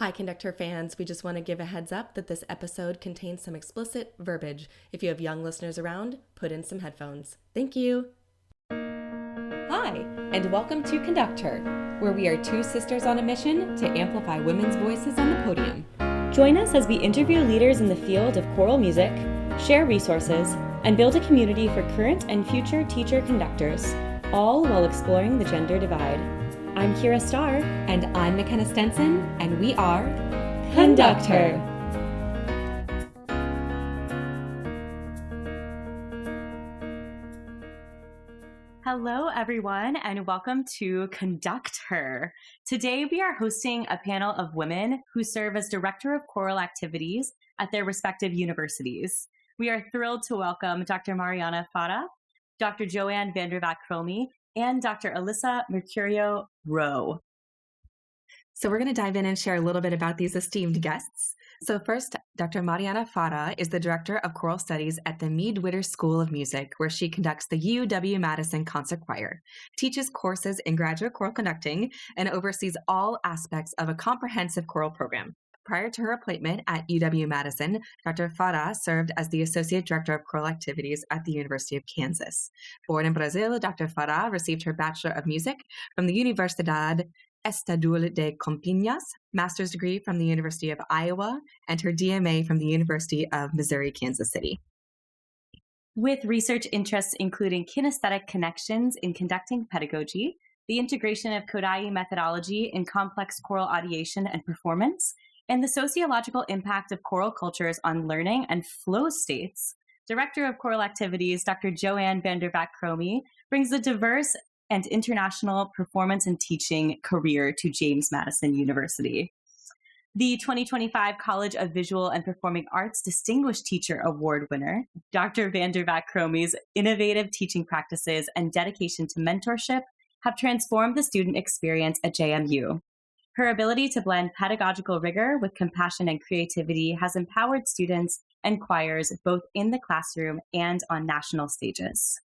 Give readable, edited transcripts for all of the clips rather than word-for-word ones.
Hi, conductor fans. We just want to give a heads up that this episode contains some explicit verbiage. If you have young listeners around, put in some headphones. Thank you. Hi, and welcome to Conductor, where we are two sisters on a mission to amplify women's voices on the podium. Join us as we interview leaders in the field of choral music, share resources, and build a community for current and future teacher conductors, all while exploring the gender divide. I'm Kyra Starr. And I'm McKenna Stenson, and we are Conductor. Hello, everyone, and welcome to Conductor. Today, we are hosting a panel of women who serve as Director of Choral Activities at their respective universities. We are thrilled to welcome Dr. Mariana Farah, Dr. Joanne Vat-Chromy, and Dr. Alissa Rowe. So we're going to dive in and share a little bit about these esteemed guests. So first, Dr. Mariana Farah is the Director of Choral Studies at the Mead-Witter School of Music, where she conducts the UW-Madison Concert Choir, teaches courses in graduate choral conducting, and oversees all aspects of a comprehensive choral program. Prior to her appointment at UW-Madison, Dr. Farah served as the Associate Director of Choral Activities at the University of Kansas. Born in Brazil, Dr. Farah received her Bachelor of Music from the Universidade Estadual de Campinas, master's degree from the University of Iowa, and her DMA from the University of Missouri, Kansas City. With research interests including kinesthetic connections in conducting pedagogy, the integration of Kodai methodology in complex choral ideation and performance, and the sociological impact of choral cultures on learning and flow states, Director of Choral Activities, Dr. Joanne Vat-Chromy, brings a diverse and international performance and teaching career to James Madison University. The 2025 College of Visual and Performing Arts Distinguished Teacher Award winner, Dr. Vat-Chromy's innovative teaching practices and dedication to mentorship have transformed the student experience at JMU. Her ability to blend pedagogical rigor with compassion and creativity has empowered students and choirs both in the classroom and on national stages.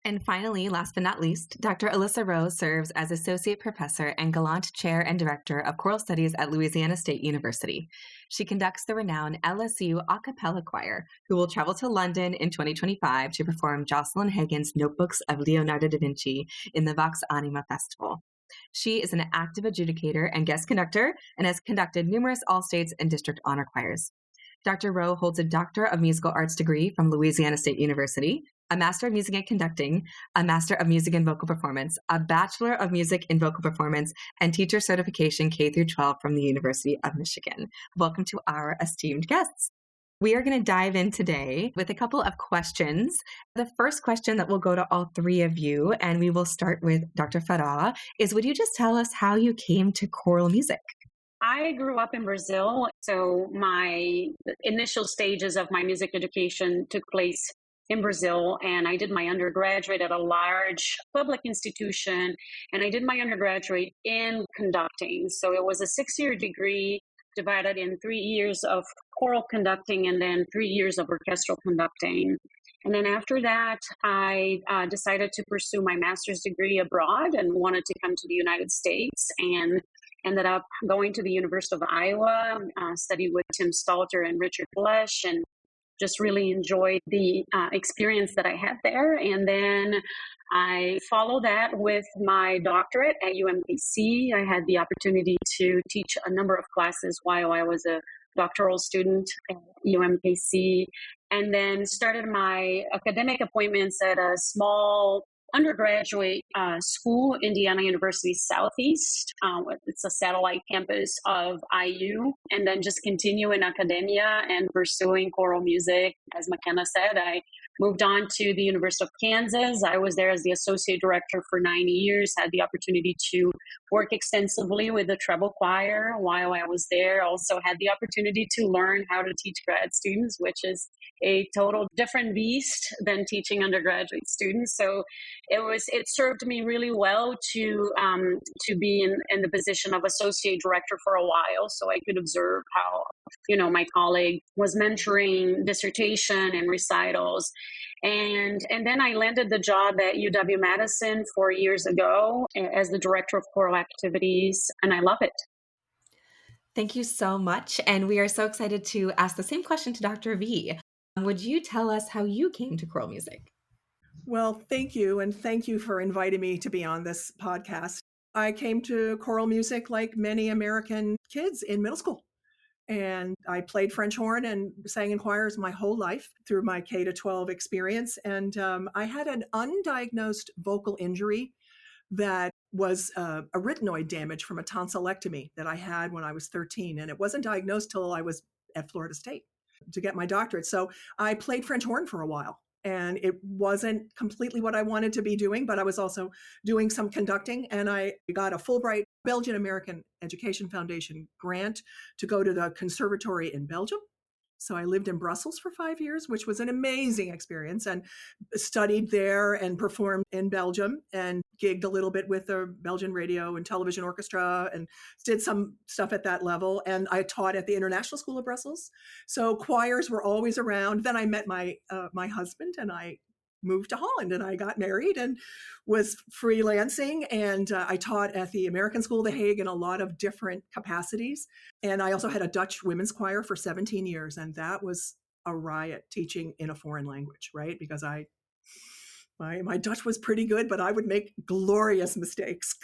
And finally, last but not least, Dr. Alissa Rowe serves as Associate Professor and Gallant Chair and Director of Choral Studies at Louisiana State University. She conducts the renowned LSU a cappella choir, who will travel to London in 2025 to perform Jocelyn Hagen's Notebooks of Leonardo da Vinci in the Vox Anima Festival. She is an active adjudicator and guest conductor and has conducted numerous all-states and district honor choirs. Dr. Rowe holds a Doctor of Musical Arts degree from Louisiana State University, a Master of Music in Conducting, a Master of Music in Vocal Performance, a Bachelor of Music in Vocal Performance, and teacher certification K-12 from the University of Michigan. Welcome to our esteemed guests. We are going to dive in today with a couple of questions. The first question that will go to all three of you, and we will start with Dr. Farah, is would you just tell us how you came to choral music? I grew up in Brazil, so my initial stages of my music education took place in Brazil, and I did my undergraduate at a large public institution, and I did my undergraduate in conducting. So it was a 6-year degree divided in 3 years of choral conducting and then 3 years of orchestral conducting. And then after that, I decided to pursue my master's degree abroad and wanted to come to the United States, and ended up going to the University of Iowa, studied with Tim Stalter and Richard Blesh, and just really enjoyed the experience that I had there. And then I followed that with my doctorate at UMKC. I had the opportunity to teach a number of classes while I was a doctoral student at UMKC, and then started my academic appointments at a small undergraduate school, Indiana University Southeast. It's a satellite campus of IU, and then just continue in academia and pursuing choral music. As McKenna said, I moved on to the University of Kansas. I was there as the associate director for 9 years, had the opportunity to work extensively with the treble choir while I was there. Also had the opportunity to learn how to teach grad students, which is a total different beast than teaching undergraduate students. So it served me really well to be in the position of associate director for a while, so I could observe how my colleague was mentoring dissertation and recitals. And then I landed the job at UW-Madison 4 years ago as the Director of Choral Activities, and I love it. Thank you so much. And we are so excited to ask the same question to Dr. V. Would you tell us how you came to choral music? Well, thank you. And thank you for inviting me to be on this podcast. I came to choral music like many American kids in middle school. And I played French horn and sang in choirs my whole life through my K to 12 experience. And I had an undiagnosed vocal injury that was a rytenoid damage from a tonsillectomy that I had when I was 13. And it wasn't diagnosed till I was at Florida State to get my doctorate. So I played French horn for a while. And it wasn't completely what I wanted to be doing, but I was also doing some conducting. And I got a Fulbright Belgian American Education Foundation grant to go to the conservatory in Belgium. So I lived in Brussels for 5 years, which was an amazing experience, and studied there and performed in Belgium and gigged a little bit with the Belgian radio and television orchestra and did some stuff at that level. And I taught at the International School of Brussels. So choirs were always around. Then I met my husband, and I moved to Holland, and I got married and was freelancing. And I taught at the American School of The Hague in a lot of different capacities. And I also had a Dutch women's choir for 17 years. And that was a riot, teaching in a foreign language, right? Because my Dutch was pretty good, but I would make glorious mistakes.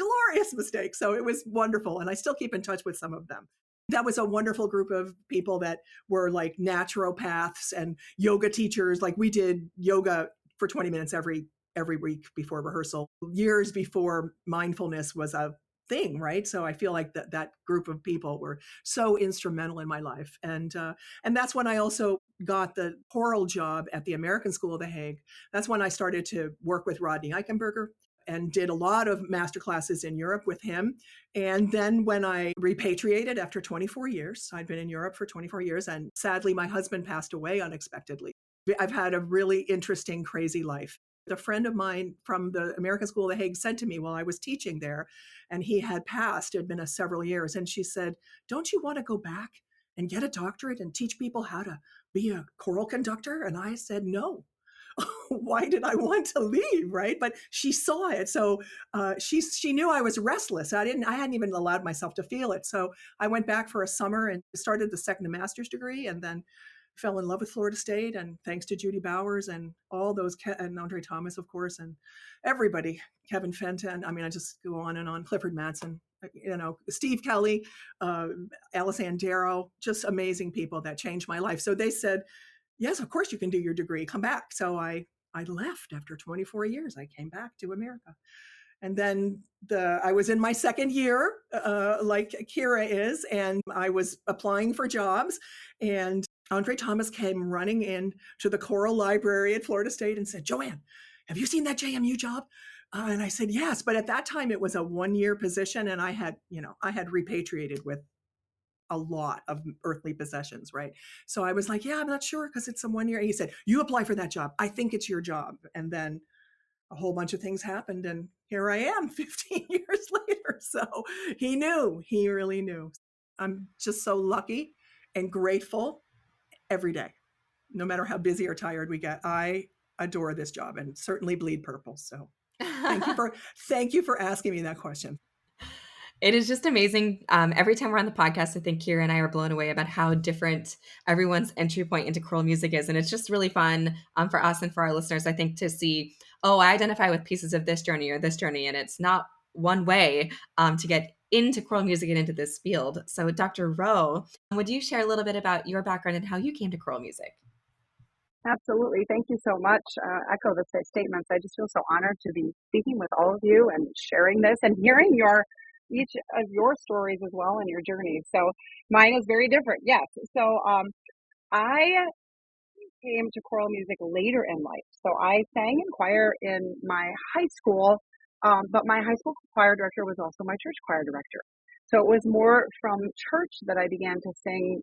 So it was wonderful. And I still keep in touch with some of them. That was a wonderful group of people that were like naturopaths and yoga teachers. Like we did yoga for 20 minutes every week before rehearsal, years before mindfulness was a thing, right? So I feel like that group of people were so instrumental in my life. And that's when I also got the choral job at the American School of The Hague. That's when I started to work with Rodney Eichenberger and did a lot of master classes in Europe with him. And then when I repatriated after 24 years, I'd been in Europe for 24 years, and sadly, my husband passed away unexpectedly. I've had a really interesting, crazy life. A friend of mine from the American School of The Hague said to me while I was teaching there, and he had passed, it had been several years, and she said, "Don't you want to go back and get a doctorate and teach people how to be a choral conductor?" And I said, "No." Why did I want to leave, right? But she saw it, so she knew I was restless. I hadn't even allowed myself to feel it. So I went back for a summer and started the second master's degree, and then fell in love with Florida State. And thanks to Judy Bowers and all those, and Andre Thomas, of course, and everybody, Kevin Fenton. I mean, I just go on and on. Clifford Madsen, Steve Kelly, Alice Andero, just amazing people that changed my life. So they said, "Yes, of course you can do your degree. Come back." So I left after 24 years. I came back to America. And then I was in my second year, like Kyra is, and I was applying for jobs. And Andre Thomas came running in to the choral library at Florida State and said, "Joanne, have you seen that JMU job?" And I said, "Yes." But at that time, it was a 1-year position, and I had repatriated with a lot of earthly possessions, right? So I was like, "Yeah, I'm not sure because it's a 1 year." And he said, "You apply for that job. I think it's your job." And then a whole bunch of things happened, and here I am 15 years later. So he really knew. I'm just so lucky and grateful every day, no matter how busy or tired we get. I adore this job and certainly bleed purple. So thank you for asking me that question. It is just amazing. Every time we're on the podcast, I think Kyra and I are blown away about how different everyone's entry point into choral music is. And it's just really fun for us and for our listeners, I think, to see, oh, I identify with pieces of this journey or this journey. And it's not one way to get into choral music and into this field. So Dr. Rowe, would you share a little bit about your background and how you came to choral music? Absolutely. Thank you so much. Echo the statements. I just feel so honored to be speaking with all of you and sharing this and hearing each of your stories as well and your journeys. So mine is very different. Yes. So I came to choral music later in life. So I sang in choir in my high school, but my high school choir director was also my church choir director. So it was more from church that I began to sing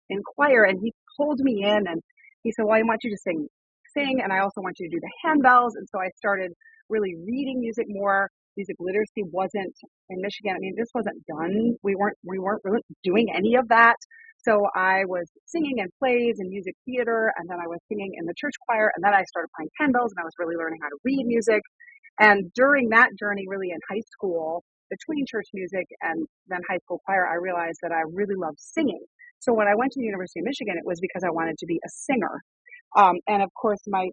in choir, and he pulled me in and he said, "Well, I want you to sing, and I also want you to do the handbells." And so I started really reading music more. Music literacy wasn't in Michigan. I mean, this wasn't done. We weren't really doing any of that. So I was singing in plays and music theater, and then I was singing in the church choir, and then I started playing handbells, and I was really learning how to read music. And during that journey, really in high school, between church music and then high school choir, I realized that I really loved singing. So when I went to the University of Michigan, it was because I wanted to be a singer. And of course, my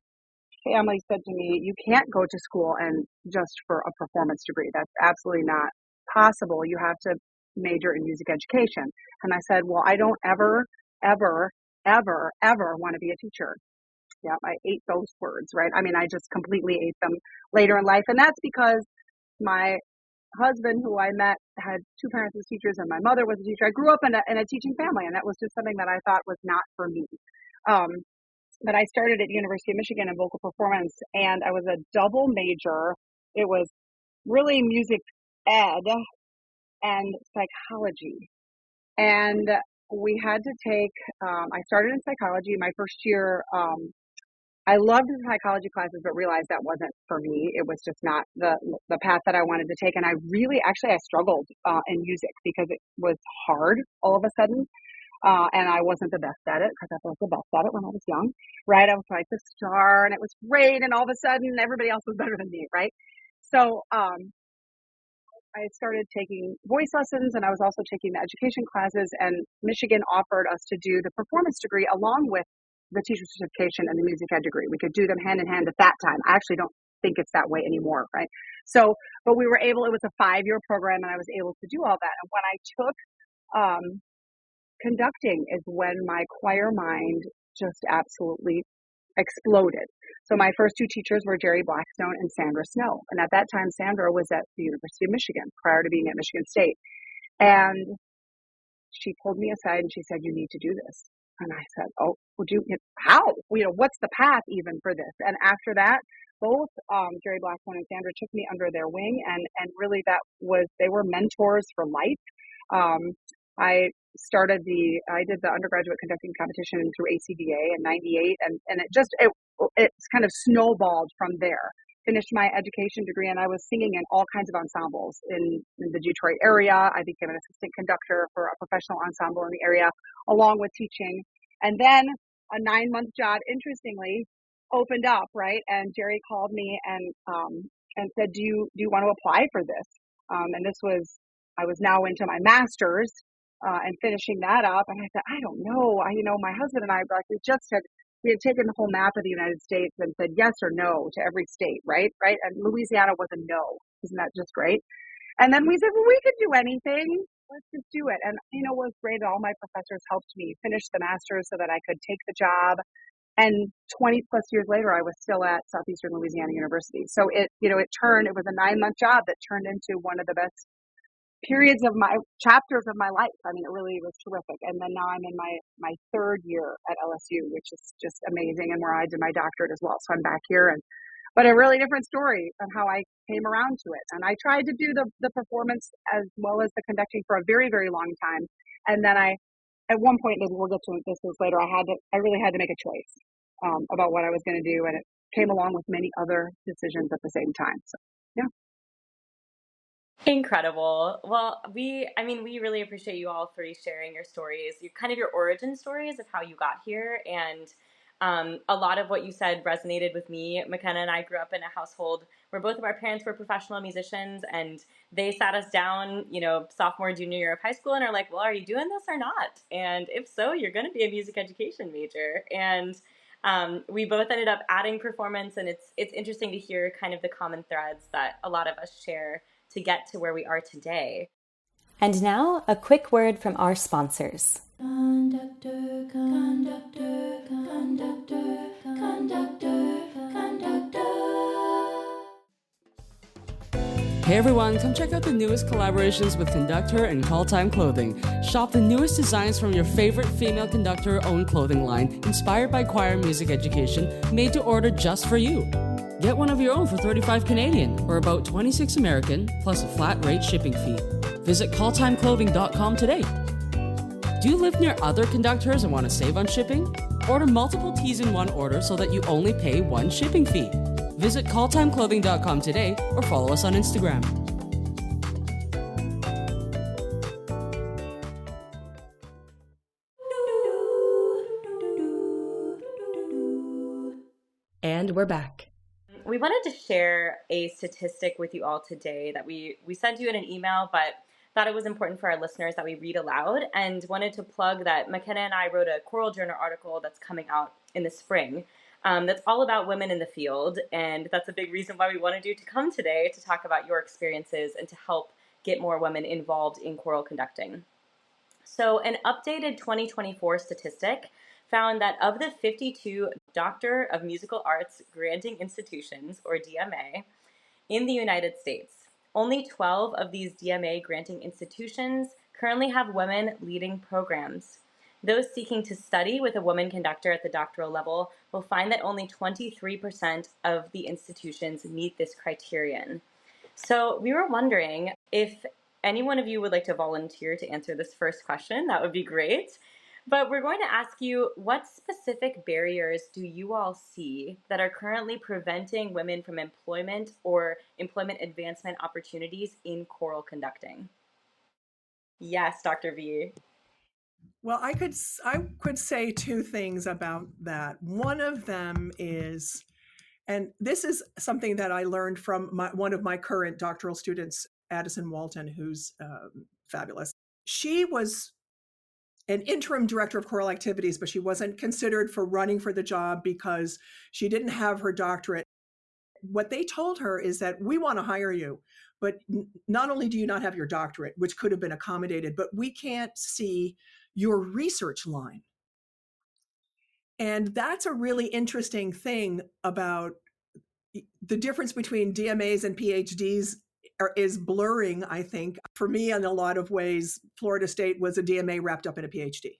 family said to me, you can't go to school and just for a performance degree. That's absolutely not possible. You have to major in music education. And I said, well, I don't ever want to be a teacher. Yeah, I ate those words, right? I mean, I just completely ate them later in life. And that's because my husband, who I met, had two parents as teachers and my mother was a teacher. I grew up in a teaching family, and that was just something that I thought was not for me. But I started at University of Michigan in vocal performance, and I was a double major. It was really music ed and psychology. And we had to take, I started in psychology. My first year, I loved the psychology classes, but realized that wasn't for me. It was just not the path that I wanted to take. And I struggled in music because it was hard all of a sudden. And I wasn't the best at it because I was the best at it when I was young, right? I was like the star and it was great. And all of a sudden everybody else was better than me, right? So, I started taking voice lessons, and I was also taking the education classes, and Michigan offered us to do the performance degree along with the teacher certification and the music ed degree. We could do them hand in hand at that time. I actually don't think it's that way anymore, right? So, but we were able, it was a 5-year program, and I was able to do all that. And when I took conducting is when my choir mind just absolutely exploded. So my first two teachers were Jerry Blackstone and Sandra Snow. And at that time, Sandra was at the University of Michigan prior to being at Michigan State. And she pulled me aside and she said, you need to do this. And I said, oh, how? What's the path even for this? And after that, both Jerry Blackstone and Sandra took me under their wing. And really they were mentors for life. I did the undergraduate conducting competition through ACDA in 98, and it's kind of snowballed from there. Finished my education degree, and I was singing in all kinds of ensembles in the Detroit area. I became an assistant conductor for a professional ensemble in the area, along with teaching. And then a 9-month job, interestingly, opened up, right? And Jerry called me and said, do you want to apply for this? And I was now into my master's. And finishing that up, and I said, I don't know. My husband and I, we had taken the whole map of the United States and said yes or no to every state, right? And Louisiana was a no. Isn't that just great? And then we said, well, we could do anything. Let's just do it. And, it was great. All my professors helped me finish the master's so that I could take the job. And 20 plus years later, I was still at Southeastern Louisiana University. So it was a 9-month job that turned into one of the best periods of my chapters of my life. I mean, it really was terrific. And then now I'm in my 3rd year at LSU, which is just amazing, and where I did my doctorate as well. So I'm back here, but a really different story on how I came around to it. And I tried to do the performance as well as the conducting for a very, very long time. And then at one point, maybe we'll get to this later, I really had to make a choice about what I was going to do, and it came along with many other decisions at the same time. So, yeah. Incredible. Well, we really appreciate you all 3 sharing your stories, your origin stories of how you got here. And a lot of what you said resonated with me. McKenna and I grew up in a household where both of our parents were professional musicians, and they sat us down, sophomore, junior year of high school, and are like, well, are you doing this or not? And if so, you're going to be a music education major. And we both ended up adding performance, and it's interesting to hear kind of the common threads that a lot of us share to get to where we are today. And now, a quick word from our sponsors. Conductor, conductor, conductor, conductor, conductor. Hey everyone, come check out the newest collaborations with Conductor and Call Time Clothing. Shop the newest designs from your favorite female conductor-owned clothing line, inspired by choir music education, made to order just for you. Get one of your own for $35 Canadian, or about $26 American, plus a flat rate shipping fee. Visit calltimeclothing.com today. Do you live near other conductors and want to save on shipping? Order multiple tees in one order so that you only pay one shipping fee. Visit calltimeclothing.com today or follow us on Instagram. And we're back. We wanted to share a statistic with you all today that we sent you in an email, but thought it was important for our listeners that we read aloud, and wanted to plug that McKenna and I wrote a Choral Journal article that's coming out in the spring that's all about women in the field, and that's a big reason why we wanted you to come today to talk about your experiences and to help get more women involved in choral conducting. So an updated 2024 statistic found that of the 52 Doctor of Musical Arts granting institutions, or DMA, in the United States, only 12 of these DMA granting institutions currently have women leading programs. Those seeking to study with a woman conductor at the doctoral level will find that only 23% of the institutions meet this criterion. So we were wondering if any one of you would like to volunteer to answer this first question. That would be great. But we're going to ask you, what specific barriers do you all see that are currently preventing women from employment or employment advancement opportunities in choral conducting? Yes, Dr. V. Well, I could say two things about that. One of them is, and this is something that I learned from one of my current doctoral students, Addison Walton, who's fabulous. She was an interim director of choral activities, but she wasn't considered for running for the job because she didn't have her doctorate. What they told her is that we want to hire you, but not only do you not have your doctorate, which could have been accommodated, but we can't see your research line. And that's a really interesting thing about the difference between DMAs and PhDs is blurring, I think. For me, in a lot of ways, Florida State was a DMA wrapped up in a PhD,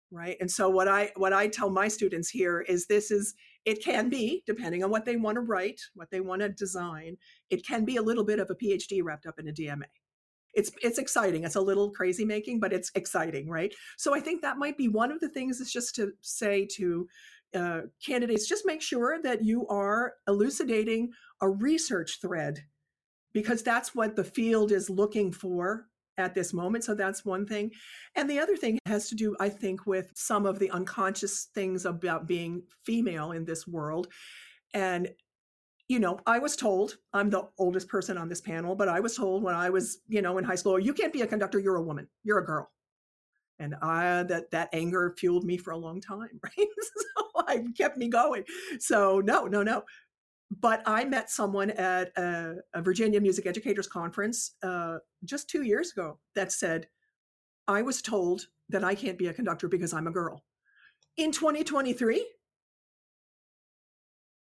right? And so what I tell my students here is it can be, depending on what they want to write, what they want to design, it can be a little bit of a PhD wrapped up in a DMA. It's exciting. It's a little crazy making, but it's exciting, right? So I think that might be one of the things, is just to say to candidates, just make sure that you are elucidating a research thread, because that's what the field is looking for at this moment. So that's one thing. And the other thing has to do, I think, with some of the unconscious things about being female in this world. And I was told, I'm the oldest person on this panel, but I was told when I was, in high school, you can't be a conductor, you're a woman, you're a girl. And that anger fueled me for a long time, right? So it kept me going. So no. But I met someone at a Virginia Music Educators Conference just 2 years ago that said, I was told that I can't be a conductor because I'm a girl. In 2023?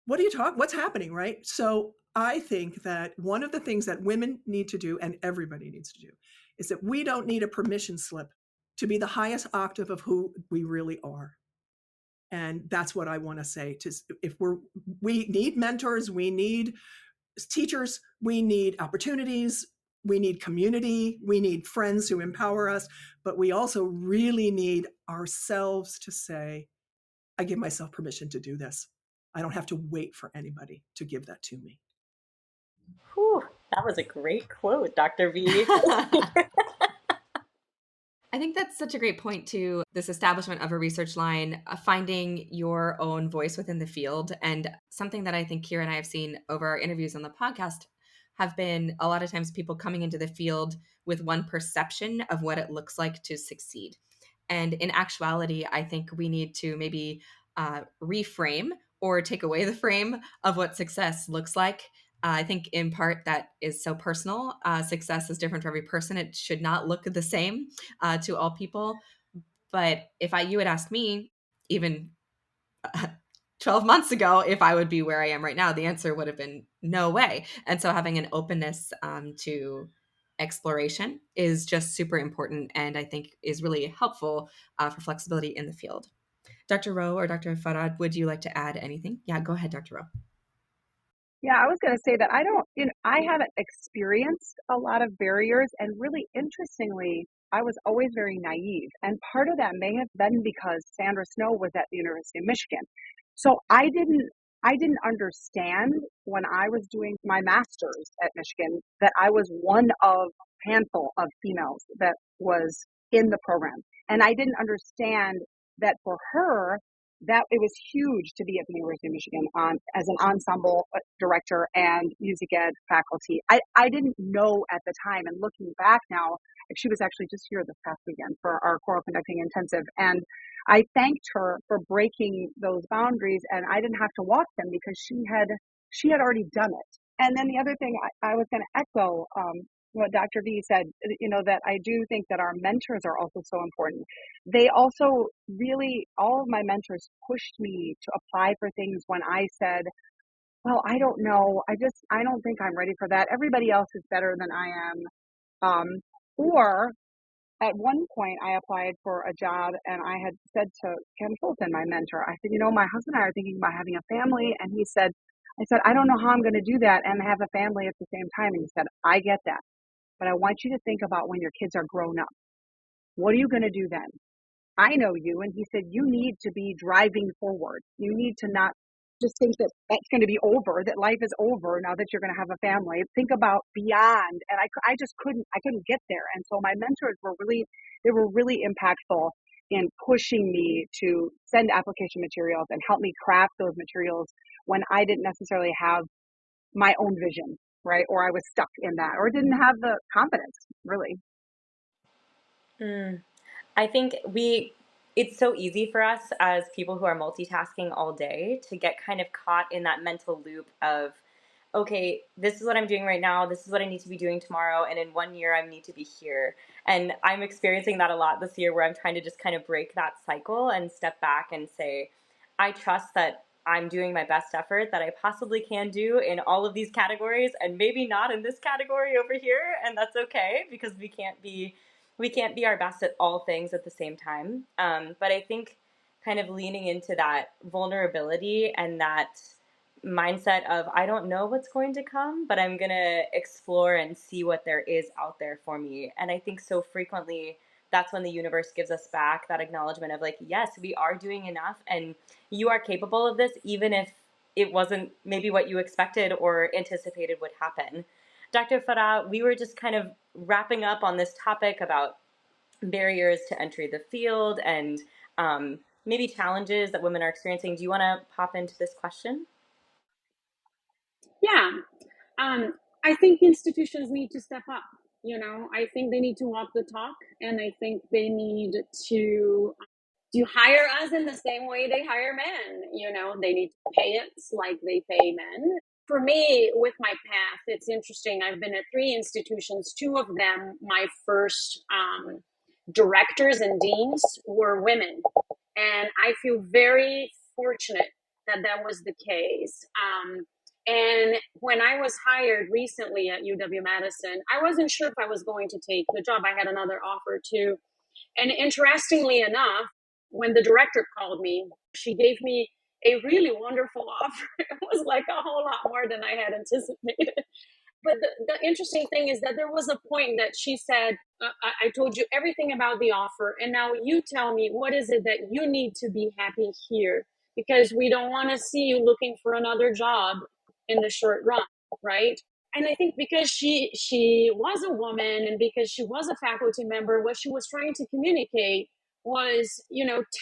What are you talking? What's happening, right? So I think that one of the things that women need to do, and everybody needs to do, is that we don't need a permission slip to be the highest octave of who we really are. And that's what I want to say. We need mentors, we need teachers, we need opportunities, we need community, we need friends who empower us, but we also really need ourselves to say, I give myself permission to do this. I don't have to wait for anybody to give that to me. Whew, that was a great quote, Dr. V. I think that's such a great point to this establishment of a research line, finding your own voice within the field. And something that I think Kyra and I have seen over our interviews on the podcast have been a lot of times people coming into the field with one perception of what it looks like to succeed. And in actuality, I think we need to maybe reframe or take away the frame of what success looks like. I think in part that is so personal. Success is different for every person. It should not look the same to all people. But if you had asked me even 12 months ago if I would be where I am right now, the answer would have been no way. And so having an openness to exploration is just super important, and I think is really helpful for flexibility in the field. Dr. Rowe or Dr. Farah, would you like to add anything? Yeah, go ahead, Dr. Rowe. Yeah, I was going to say that I haven't experienced a lot of barriers, and really interestingly, I was always very naive. And part of that may have been because Sandra Snow was at the University of Michigan. So I didn't understand when I was doing my master's at Michigan that I was one of a handful of females that was in the program. And I didn't understand that for her, that it was huge to be at the University of Michigan as an ensemble director and music ed faculty. I didn't know at the time, and looking back now, she was actually just here this past weekend for our choral conducting intensive, and I thanked her for breaking those boundaries, and I didn't have to walk them because she had already done it. And then the other thing I was going to echo what Dr. V said, that I do think that our mentors are also so important. They also really, all of my mentors pushed me to apply for things when I said, well, I don't know. I don't think I'm ready for that. Everybody else is better than I am. Or at one point I applied for a job and I had said to Ken Fulton, my mentor, I said, my husband and I are thinking about having a family. And I said, I don't know how I'm going to do that and have a family at the same time. And he said, I get that. But I want you to think about when your kids are grown up. What are you going to do then? I know you. And he said, you need to be driving forward. You need to not just think that that's going to be over, that life is over now that you're going to have a family. Think about beyond. And I couldn't get there. And so my mentors were really impactful in pushing me to send application materials and help me craft those materials when I didn't necessarily have my own vision, right? Or I was stuck in that, or didn't have the confidence, really. I think it's so easy for us as people who are multitasking all day to get kind of caught in that mental loop of, okay, this is what I'm doing right now. This is what I need to be doing tomorrow. And in 1 year, I need to be here. And I'm experiencing that a lot this year where I'm trying to just kind of break that cycle and step back and say, I trust that I'm doing my best effort that I possibly can do in all of these categories and maybe not in this category over here. And that's okay because we can't be our best at all things at the same time. But I think kind of leaning into that vulnerability and that mindset of, I don't know what's going to come, but I'm going to explore and see what there is out there for me. And I think so frequently that's when the universe gives us back that acknowledgement of like, yes, we are doing enough and you are capable of this, even if it wasn't maybe what you expected or anticipated would happen. Dr. Farah, we were just kind of wrapping up on this topic about barriers to entry the field and maybe challenges that women are experiencing. Do you want to pop into this question? Yeah. I think institutions need to step up. I think they need to walk the talk, and I think they need to hire us in the same way they hire men. They need to pay us like they pay men. For me, with my path, it's interesting. I've been at 3 institutions. 2 of them, my first directors and deans were women. And I feel very fortunate that was the case. And when I was hired recently at UW-Madison, I wasn't sure if I was going to take the job. I had another offer too. And interestingly enough, when the director called me, she gave me a really wonderful offer. It was like a whole lot more than I had anticipated. But the interesting thing is that there was a point that she said, I told you everything about the offer, and now you tell me what is it that you need to be happy here, because we don't want to see you looking for another job in the short run, right? And I think because she was a woman and because she was a faculty member, what she was trying to communicate was,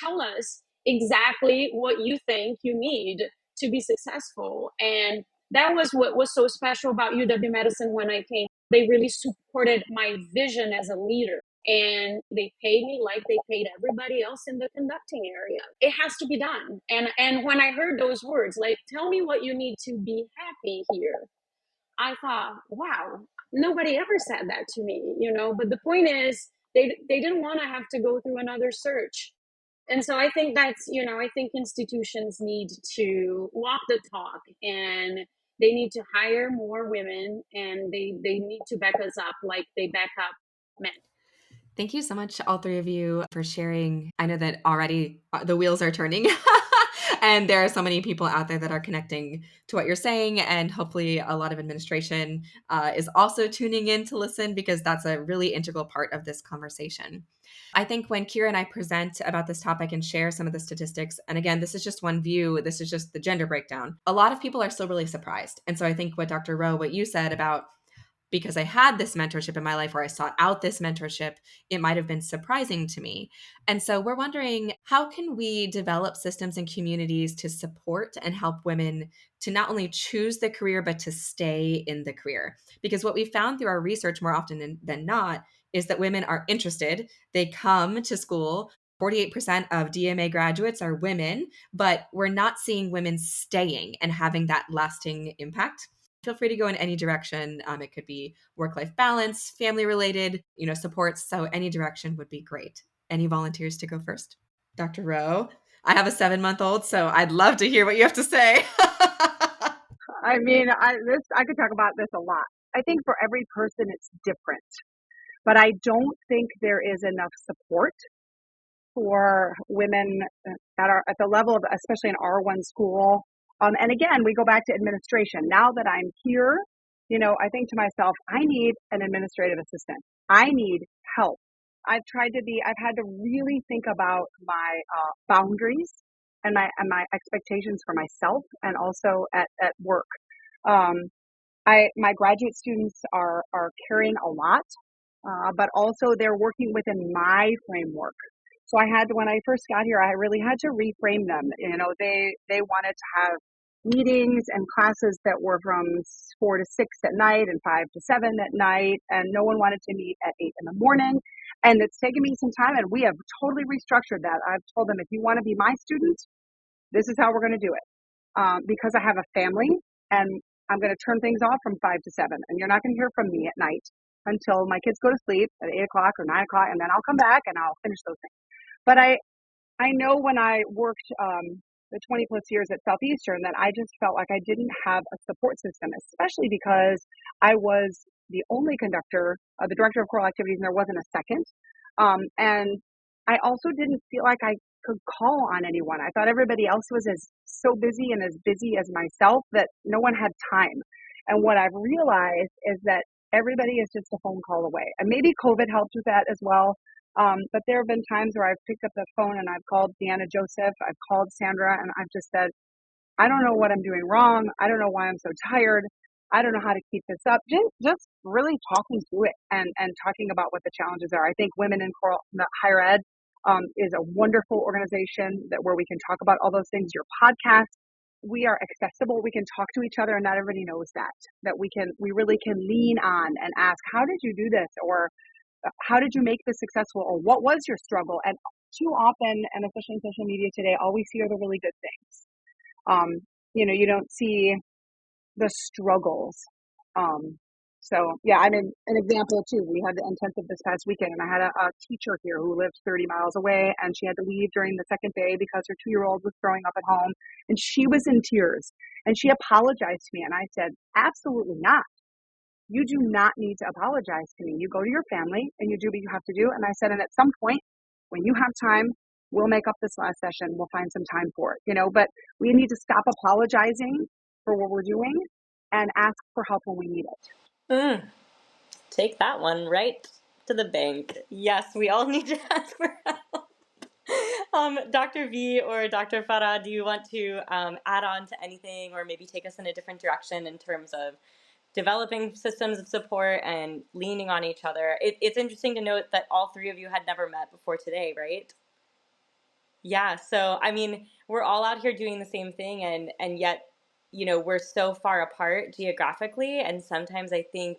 tell us exactly what you think you need to be successful. And that was what was so special about UW-Madison when I came. They really supported my vision as a leader. And they paid me like they paid everybody else in the conducting area. It has to be done. And when I heard those words, like, tell me what you need to be happy here, I thought, wow, nobody ever said that to me, But the point is, they didn't want to have to go through another search. And so I think that's, I think institutions need to walk the talk, and they need to hire more women, and they need to back us up like they back up men. Thank you so much, all 3 of you, for sharing. I know that already the wheels are turning and there are so many people out there that are connecting to what you're saying. And hopefully a lot of administration is also tuning in to listen, because that's a really integral part of this conversation. I think when Kyra and I present about this topic and share some of the statistics, and again, this is just one view, this is just the gender breakdown, a lot of people are still really surprised. And so I think what Dr. Rowe, what you said about because I had this mentorship in my life or I sought out this mentorship, it might have been surprising to me. And so we're wondering, how can we develop systems and communities to support and help women to not only choose the career, but to stay in the career? Because what we found through our research more often than not is that women are interested. They come to school. 48% of DMA graduates are women, but we're not seeing women staying and having that lasting impact. Feel free to go in any direction. It could be work-life balance, family-related, supports. So any direction would be great. Any volunteers to go first? Dr. Rowe? I have a 7-month-old, so I'd love to hear what you have to say. I mean, I could talk about this a lot. I think for every person it's different, but I don't think there is enough support for women that are at the level of, especially in R1 school. And again, we go back to administration. Now that I'm here, I think to myself, I need an administrative assistant. I need help. I've had to really think about my boundaries and my expectations for myself and also at work. My graduate students are carrying a lot, but also they're working within my framework. So when I first got here, I really had to reframe them. They wanted to have meetings and classes that were from 4 to 6 at night and 5 to 7 at night, and no one wanted to meet at 8 in the morning. And it's taken me some time, and we have totally restructured that. I've told them, if you want to be my student, this is how we're going to do it. Because I have a family, and I'm going to turn things off from 5 to 7, and you're not going to hear from me at night until my kids go to sleep at 8 o'clock or 9 o'clock, and then I'll come back and I'll finish those things. But I know when I worked the 20 plus years at Southeastern that I just felt like I didn't have a support system, especially because I was the only conductor, the director of choral activities, and there wasn't a second. And I also didn't feel like I could call on anyone. I thought everybody else was so busy and as busy as myself that no one had time. And what I've realized is that everybody is just a phone call away. And maybe COVID helped with that as well. But there have been times where I've picked up the phone and I've called Deanna Joseph, I've called Sandra, and I've just said, I don't know what I'm doing wrong. I don't know why I'm so tired. I don't know how to keep this up. Just really talking through it and talking about what the challenges are. I think Women in Choral Higher Ed is a wonderful organization where we can talk about all those things. Your podcast, we are accessible. We can talk to each other, and not everybody knows that we really can lean on and ask, how did you do this? Or how did you make this successful? Or what was your struggle? And too often, and especially in social media today, all we see are the really good things. You don't see the struggles. So yeah, I mean, an example too, we had the intensive this past weekend, and I had a teacher here who lived 30 miles away, and she had to leave during the second day because her 2-year-old was throwing up at home, and she was in tears, and she apologized to me, and I said, absolutely not. You do not need to apologize to me. You go to your family and you do what you have to do. And I said, and at some point when you have time, we'll make up this last session. We'll find some time for it, but we need to stop apologizing for what we're doing and ask for help when we need it. Take that one right to the bank. Yes, we all need to ask for help. Dr. V or Dr. Farah, do you want to add on to anything or maybe take us in a different direction in terms of developing systems of support and leaning on each other? It's interesting to note that all three of you had never met before today, right? Yeah, so I mean, we're all out here doing the same thing, and yet, we're so far apart geographically, and sometimes I think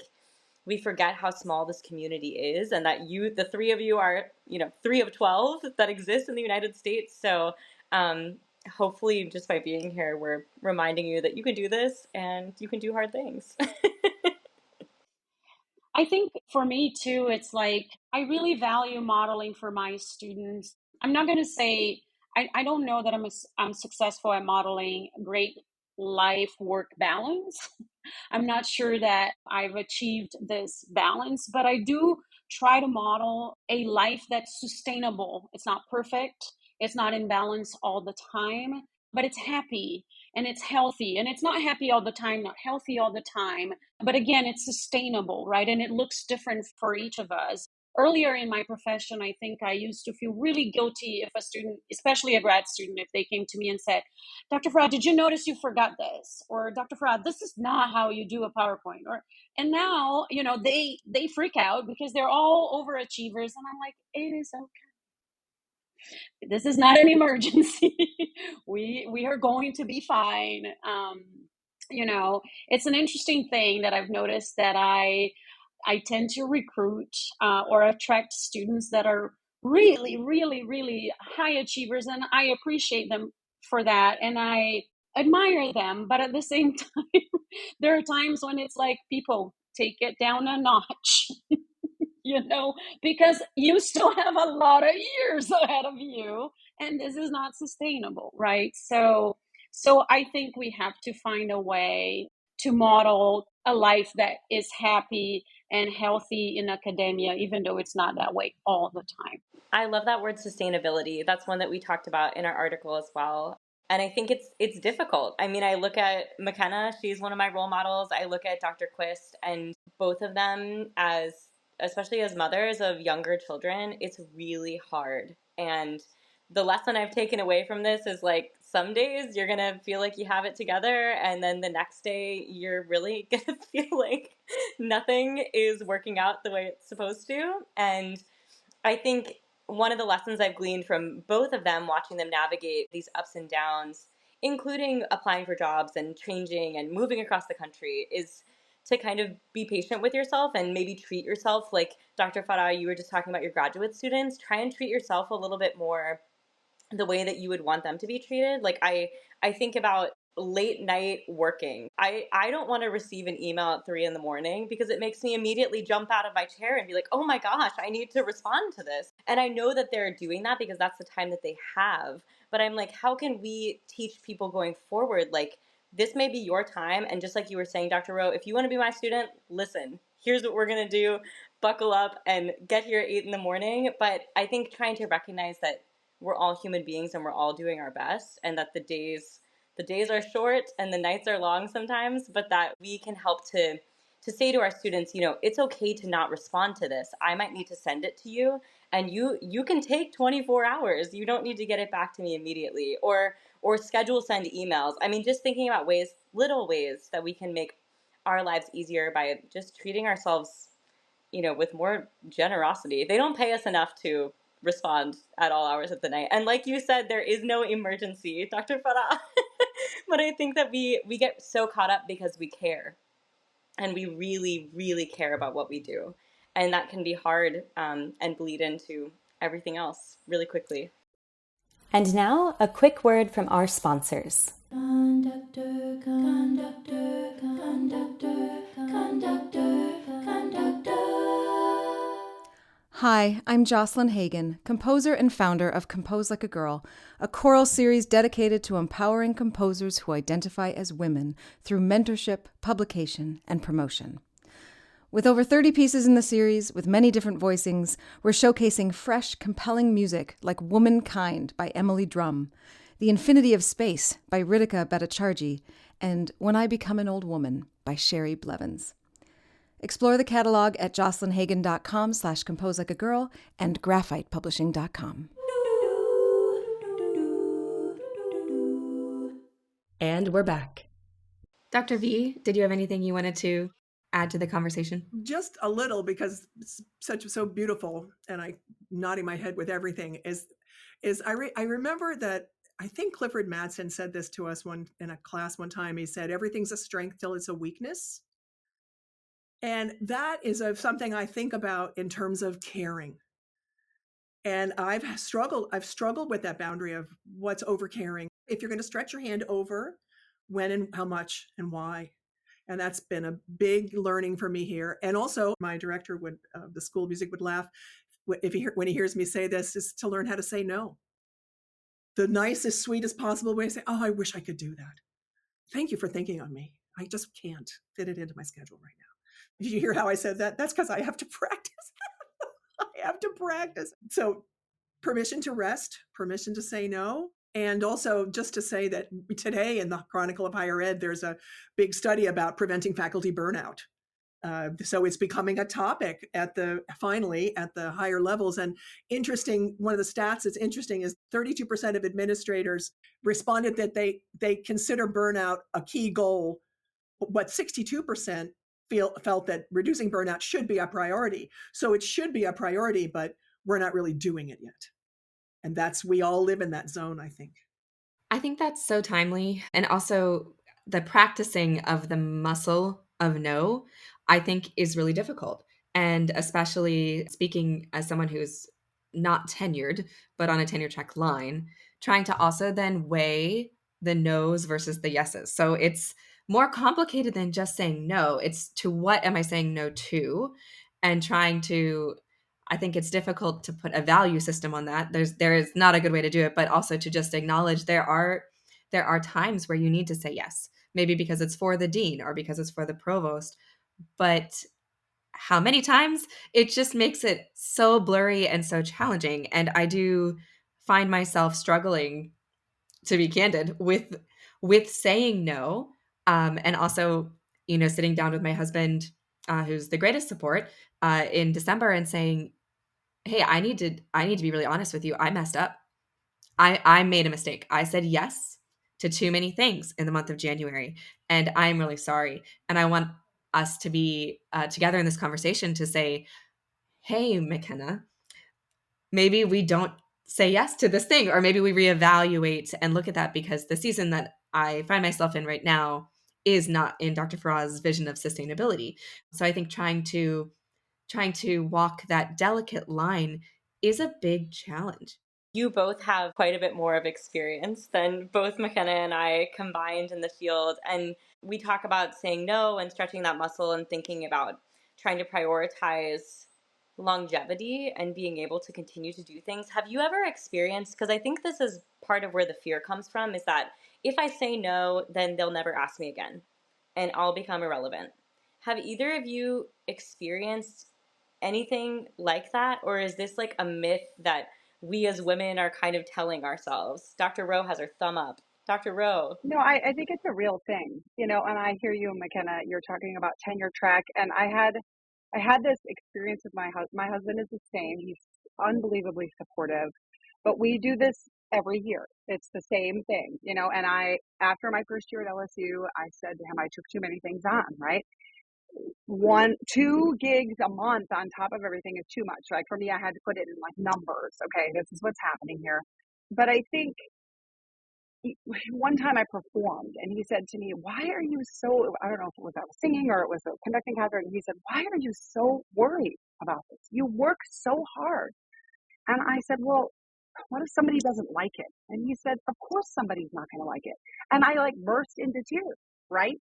we forget how small this community is, and that the three of you are, 3 of 12 that exist in the United States. So hopefully just by being here, we're reminding you that you can do this and you can do hard things. I think for me too, it's like I really value modeling for my students. I'm not going to say, I don't know that I'm successful at modeling great life-work balance. I'm not sure that I've achieved this balance, but I do try to model a life that's sustainable. It's not perfect. It's not in balance all the time, but it's happy and it's healthy. And it's not happy all the time, not healthy all the time. But again, it's sustainable, right? And it looks different for each of us. earlier in my profession, I think I used to feel really guilty if a student, especially a grad student, if they came to me and said, Dr. Farah, did you notice you forgot this? Or Dr. Farah, this is not how you do a PowerPoint. Or, and now, they freak out because they're all overachievers. And I'm like, it is okay. This is not an emergency. we are going to be fine. It's an interesting thing that I've noticed that I tend to recruit or attract students that are really, really, really high achievers, and I appreciate them for that, and I admire them. But at the same time, there are times when it's like, people, take it down a notch. Because you still have a lot of years ahead of you, and this is not sustainable, right? So I think we have to find a way to model a life that is happy and healthy in academia, even though it's not that way all the time. I love that word, sustainability. That's one that we talked about in our article as well. And I think it's difficult. I mean, I look at McKenna, she's one of my role models. I look at Dr. Quist, and both of them, especially as mothers of younger children, it's really hard. And the lesson I've taken away from this is, like, some days you're going to feel like you have it together, and then the next day you're really going to feel like nothing is working out the way it's supposed to. And I think one of the lessons I've gleaned from both of them, watching them navigate these ups and downs, including applying for jobs and changing and moving across the country, is to kind of be patient with yourself and maybe treat yourself like, Dr. Farah, you were just talking about your graduate students. Try and treat yourself a little bit more the way that you would want them to be treated. Like, I think about late night working. I don't want to receive an email at 3 a.m. because it makes me immediately jump out of my chair and be like, oh my gosh, I need to respond to this. And I know that they're doing that because that's the time that they have. But I'm like, how can we teach people going forward? Like, this may be your time. And just like you were saying, Dr. Rowe, if you want to be my student, listen, here's what we're going to do. Buckle up and get here at 8 a.m. But I think trying to recognize that we're all human beings and we're all doing our best, and that the days are short and the nights are long sometimes, but that we can help to say to our students, it's okay to not respond to this. I might need to send it to you, and you can take 24 hours. You don't need to get it back to me immediately, or schedule send emails. I mean, just thinking about little ways that we can make our lives easier by just treating ourselves, with more generosity. They don't pay us enough to respond at all hours of the night. And like you said, there is no emergency, Dr. Farah. But I think that we get so caught up because we care. And we really, really care about what we do. And that can be hard and bleed into everything else really quickly. And now, a quick word from our sponsors. Conductor, conductor, conductor, conductor, conductor. Hi, I'm Jocelyn Hagan, composer and founder of Compose Like a Girl, a choral series dedicated to empowering composers who identify as women through mentorship, publication, and promotion. With over 30 pieces in the series, with many different voicings, we're showcasing fresh, compelling music like Womankind by Emily Drum, The Infinity of Space by Ritika Bhattacharjee, and When I Become an Old Woman by Sherry Blevins. Explore the catalog at jocelynhagan.com/composelikeagirl and graphitepublishing.com. And we're back. Dr. V, did you have anything you wanted to add to the conversation? Just a little, because it's so beautiful, and I nodding my head with everything is I remember that I think Clifford Madsen said this to us in a class one time. He said, everything's a strength till it's a weakness. And that is something I think about in terms of caring. And I've struggled with that boundary of what's over caring. If you're going to stretch your hand over, when and how much and why. And that's been a big learning for me here. And also my director the school music would laugh when he hears me say this, is to learn how to say no. The nicest, sweetest possible way to say, oh, I wish I could do that. Thank you for thinking on me. I just can't fit it into my schedule right now. Did you hear how I said that? That's because I have to practice. I have to practice. So permission to rest, permission to say no. And also just to say that today in the Chronicle of Higher Ed, there's a big study about preventing faculty burnout. So it's becoming a topic finally at the higher levels. And interesting, one of the stats that's interesting is 32% of administrators responded that they consider burnout a key goal, but 62% felt that reducing burnout should be a priority. So it should be a priority, but we're not really doing it yet. And we all live in that zone, I think. I think that's so timely. And also the practicing of the muscle of no, I think is really difficult. And especially speaking as someone who's not tenured, but on a tenure track line, trying to also then weigh the no's versus the yeses. So it's more complicated than just saying no. It's to what am I saying no to? And trying to I think it's difficult to put a value system on that. There is not a good way to do it, but also to just acknowledge there are times where you need to say yes, maybe because it's for the dean or because it's for the provost, but how many times? It just makes it so blurry and so challenging. And I do find myself struggling, to be candid, with saying no, and also, sitting down with my husband, who's the greatest support, in December and saying, hey, I need to be really honest with you. I messed up. I made a mistake. I said yes to too many things in the month of January, and I'm really sorry. And I want us to be together in this conversation to say, hey, McKenna, maybe we don't say yes to this thing, or maybe we reevaluate and look at that, because the season that I find myself in right now is not in Dr. Farah's vision of sustainability. So I think trying to walk that delicate line is a big challenge. You both have quite a bit more of experience than both McKenna and I combined in the field. And we talk about saying no and stretching that muscle and thinking about trying to prioritize longevity and being able to continue to do things. Have you ever experienced, because I think this is part of where the fear comes from, is that if I say no, then they'll never ask me again and I'll become irrelevant. Have either of you experienced anything like that? Or is this like a myth that we as women are kind of telling ourselves? Dr. Rowe has her thumb up. Dr. Rowe. No, I think it's a real thing, and I hear you, McKenna, you're talking about tenure track. And I had this experience with my husband. My husband is the same. He's unbelievably supportive, but we do this every year. It's the same thing, and after my first year at LSU, I said to him, I took too many things on, right? 2 gigs a month on top of everything is too much. Like for me, I had to put it in like numbers. Okay, this is what's happening here. But I think one time I performed and he said to me, why are you so, I don't know if it was I was singing or it was a conducting concert. And he said, why are you so worried about this? You work so hard. And I said, well, what if somebody doesn't like it? And he said, of course somebody's not going to like it. And I like burst into tears, right?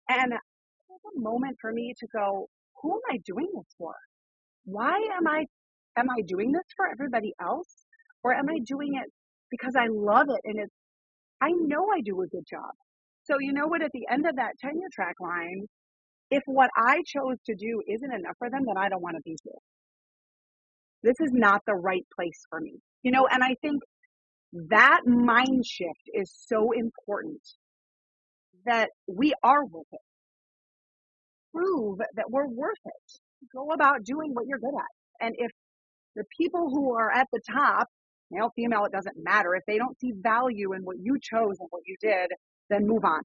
And it was a moment for me to go, who am I doing this for? Why am I doing this for everybody else? Or am I doing it because I love it and I know I do a good job? So you know what, at the end of that tenure track line, if what I chose to do isn't enough for them, then I don't want to be here. This is not the right place for me. And I think that mind shift is so important, that we are worth it. Prove that we're worth it. Go about doing what you're good at. And if the people who are at the top, male, female, it doesn't matter, if they don't see value in what you chose and what you did, then move on.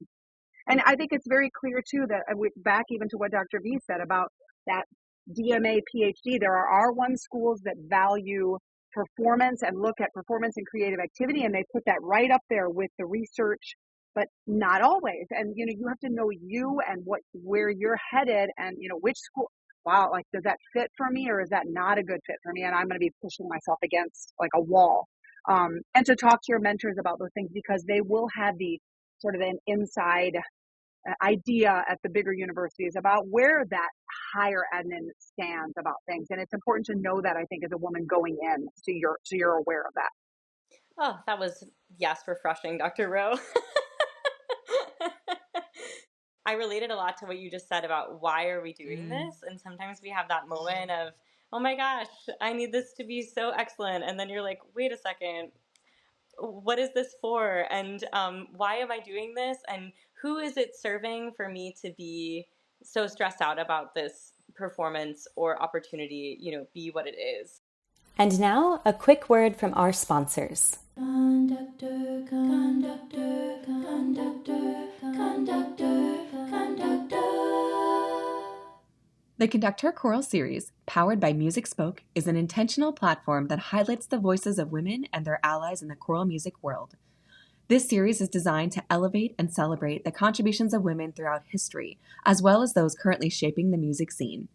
And I think it's very clear too that, back even to what Dr. V said about that DMA PhD, there are R1 schools that value performance and look at performance and creative activity, and they put that right up there with the research, but not always. And you have to know you and where you're headed, and which school, wow, like, does that fit for me or is that not a good fit for me? And I'm going to be pushing myself against like a wall. And to talk to your mentors about those things, because they will have the sort of an inside idea at the bigger universities about where that higher admin stands about things. And it's important to know that, I think, as a woman going in, so you're aware of that. Oh, that was, yes, refreshing, Dr. Rowe. I related a lot to what you just said about why are we doing this? And sometimes we have that moment of, oh my gosh, I need this to be so excellent. And then you're like, wait a second, what is this for? And why am I doing this? And who is it serving for me to be so stressed out about this performance or opportunity, be what it is. And now, a quick word from our sponsors. Conductor, conductor, conductor, conductor, conductor. The Conductor Choral Series, powered by Music Spoke, is an intentional platform that highlights the voices of women and their allies in the choral music world. This series is designed to elevate and celebrate the contributions of women throughout history, as well as those currently shaping the music scene.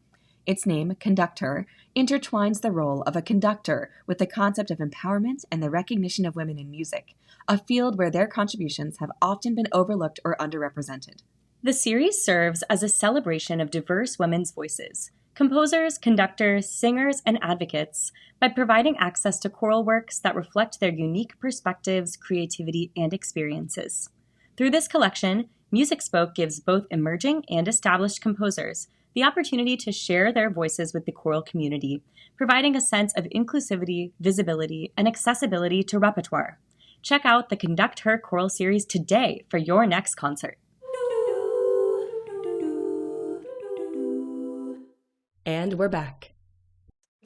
Its name, Conductor, intertwines the role of a conductor with the concept of empowerment and the recognition of women in music, a field where their contributions have often been overlooked or underrepresented. The series serves as a celebration of diverse women's voices, composers, conductors, singers, and advocates, by providing access to choral works that reflect their unique perspectives, creativity, and experiences. Through this collection, Music Spoke gives both emerging and established composers the opportunity to share their voices with the choral community, providing a sense of inclusivity, visibility, and accessibility to repertoire. Check out the Conduct Her Choral Series today for your next concert. And we're back.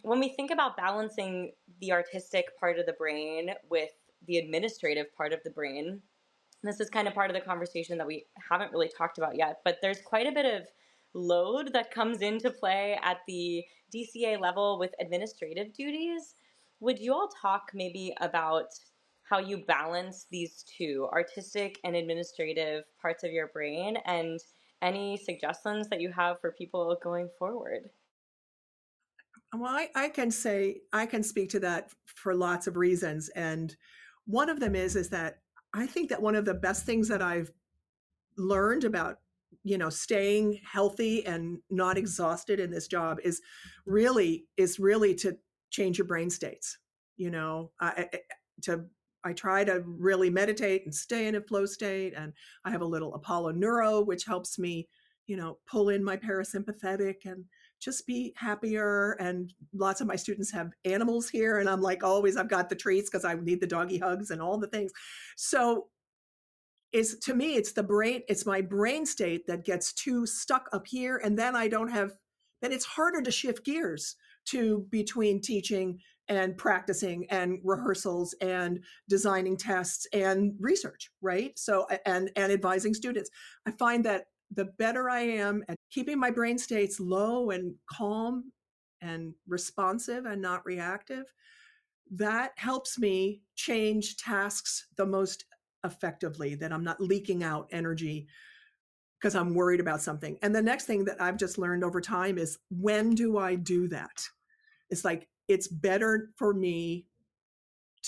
When we think about balancing the artistic part of the brain with the administrative part of the brain, this is kind of part of the conversation that we haven't really talked about yet, but there's quite a bit of load that comes into play at the DCA level with administrative duties. Would you all talk maybe about how you balance these two, artistic and administrative parts of your brain, and any suggestions that you have for people going forward? Well, I can speak to that for lots of reasons. And one of them is that I think that one of the best things that I've learned about, staying healthy and not exhausted in this job is really to change your brain states. I try to really meditate and stay in a flow state, and I have a little Apollo Neuro, which helps me, pull in my parasympathetic and just be happier. And lots of my students have animals here, and I'm like, always, I've got the treats because I need the doggy hugs and all the things. So to me, it's my brain state that gets too stuck up here, and then then it's harder to shift gears to between teaching and practicing and rehearsals and designing tests and research, right? So and advising students. I find that the better I am at keeping my brain states low and calm and responsive and not reactive, that helps me change tasks the most effectively, that I'm not leaking out energy because I'm worried about something. And the next thing that I've just learned over time is, when do I do that? It's like, it's better for me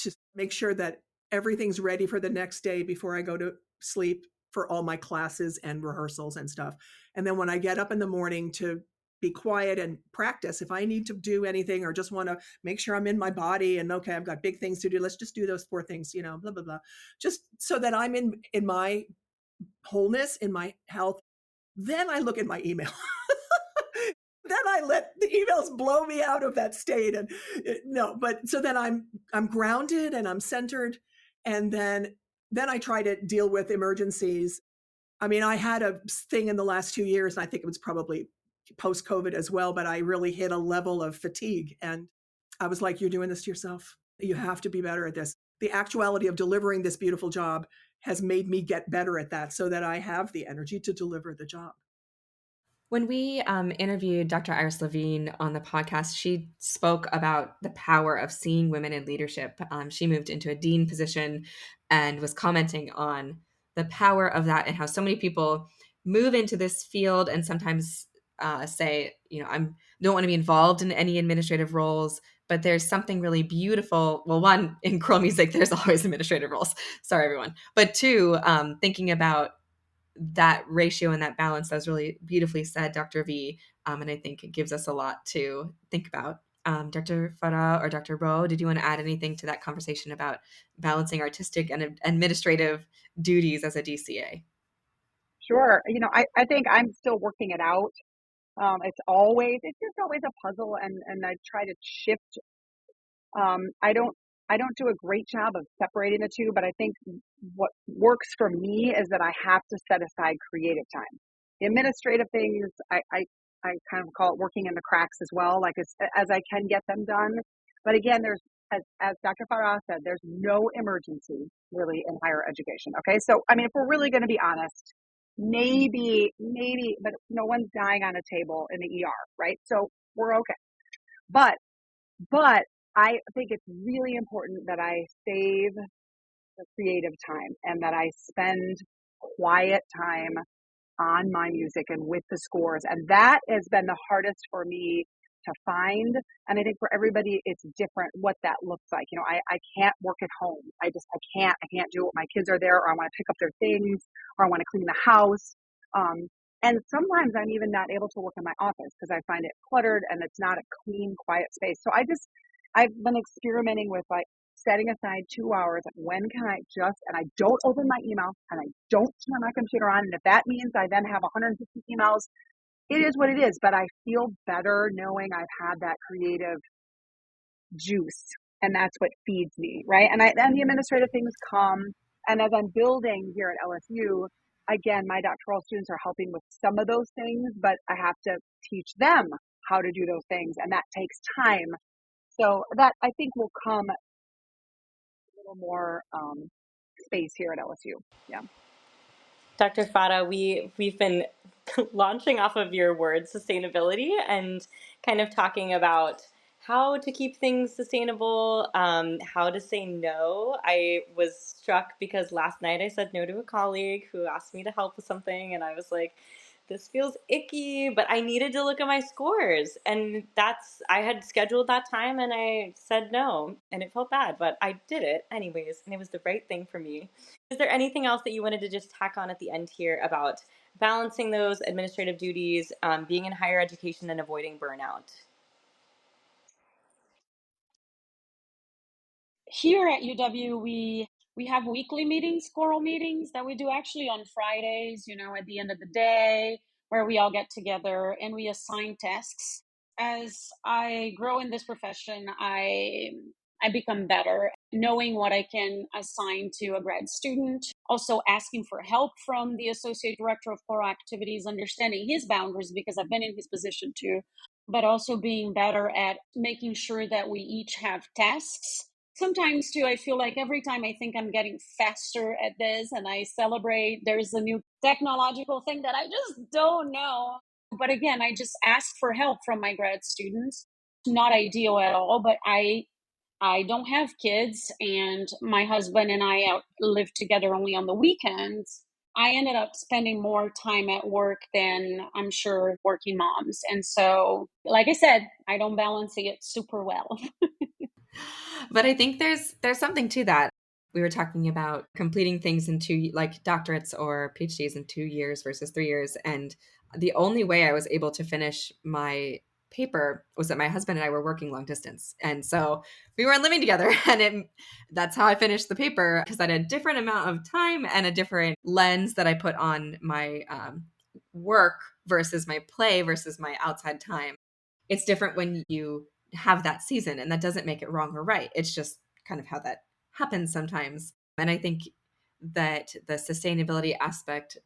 to make sure that everything's ready for the next day before I go to sleep for all my classes and rehearsals and stuff. And then when I get up in the morning to be quiet and practice, if I need to do anything or just want to make sure I'm in my body and, okay, I've got big things to do, let's just do those 4 things, blah, blah, blah. Just so that I'm in my wholeness, in my health. Then I look at my email. Then I let the emails blow me out of that state. And no, but so then I'm grounded and I'm centered. And then I try to deal with emergencies. I mean, I had a thing in the last 2 years, and I think it was probably post-COVID as well, but I really hit a level of fatigue. And I was like, you're doing this to yourself. You have to be better at this. The actuality of delivering this beautiful job has made me get better at that, so that I have the energy to deliver the job. When we interviewed Dr. Iris Levine on the podcast, she spoke about the power of seeing women in leadership. She moved into a dean position and was commenting on the power of that, and how so many people move into this field and sometimes say, I don't want to be involved in any administrative roles, but there's something really beautiful. Well, one, in choral music, there's always administrative roles. Sorry, everyone. But two, thinking about that ratio and that balance, that was really beautifully said, Dr. V. And I think it gives us a lot to think about. Dr. Farah or Dr. Rowe, did you want to add anything to that conversation about balancing artistic and administrative duties as a DCA? Sure. I think I'm still working it out. It's just always a puzzle, and I try to shift. I don't do a great job of separating the two, but I think what works for me is that I have to set aside creative time. The administrative things, I kind of call it working in the cracks as well, like as I can get them done. But again, as Dr. Farah said, there's no emergency really in higher education. Okay. So, I mean, if we're really going to be honest, maybe, but no one's dying on a table in the ER, right? So we're okay. But I think it's really important that I save the creative time and that I spend quiet time on my music and with the scores. And that has been the hardest for me to find. And I think for everybody, it's different what that looks like. You know, I can't work at home. I can't do it when my kids are there, or I want to pick up their things, or I want to clean the house. And sometimes I'm even not able to work in my office because I find it cluttered and it's not a clean, quiet space. So I've been experimenting with like setting aside 2 hours. When can I and I don't open my email and I don't turn my computer on. And if that means I then have 150 emails, it is what it is. But I feel better knowing I've had that creative juice, and that's what feeds me, right? And the administrative things come. And as I'm building here at LSU, again, my doctoral students are helping with some of those things, but I have to teach them how to do those things, and that takes time. So that I think will come a little more space here at LSU. Yeah. Dr. Farah, we've been launching off of your word sustainability and kind of talking about how to keep things sustainable, how to say no. I was struck because last night I said no to a colleague who asked me to help with something, and I was like, this feels icky, but I needed to look at my scores. And I had scheduled that time and I said no, and it felt bad, but I did it anyways, and it was the right thing for me. Is there anything else that you wanted to just tack on at the end here about balancing those administrative duties, being in higher education, and avoiding burnout? Here at UW, we have weekly meetings, choral meetings that we do actually on Fridays, you know, at the end of the day, where we all get together and we assign tasks. As I grow in this profession, I become better knowing what I can assign to a grad student, also asking for help from the associate director of choral activities, understanding his boundaries because I've been in his position too, but also being better at making sure that we each have tasks. Sometimes too, I feel like every time I think I'm getting faster at this and I celebrate, there's a new technological thing that I just don't know. But again, I just ask for help from my grad students. Not ideal at all, but I don't have kids, and my husband and I live together only on the weekends. I ended up spending more time at work than I'm sure working moms. And so, like I said, I don't balance it super well. But I think there's something to that. We were talking about completing things in like doctorates or PhDs in 2 years versus 3 years. And the only way I was able to finish my paper was that my husband and I were working long distance. And so we weren't living together. And that's how I finished the paper, because I had a different amount of time and a different lens that I put on my work versus my play versus my outside time. It's different when you have that season, and that doesn't make it wrong or right. It's just kind of how that happens sometimes. And I think that the sustainability aspect,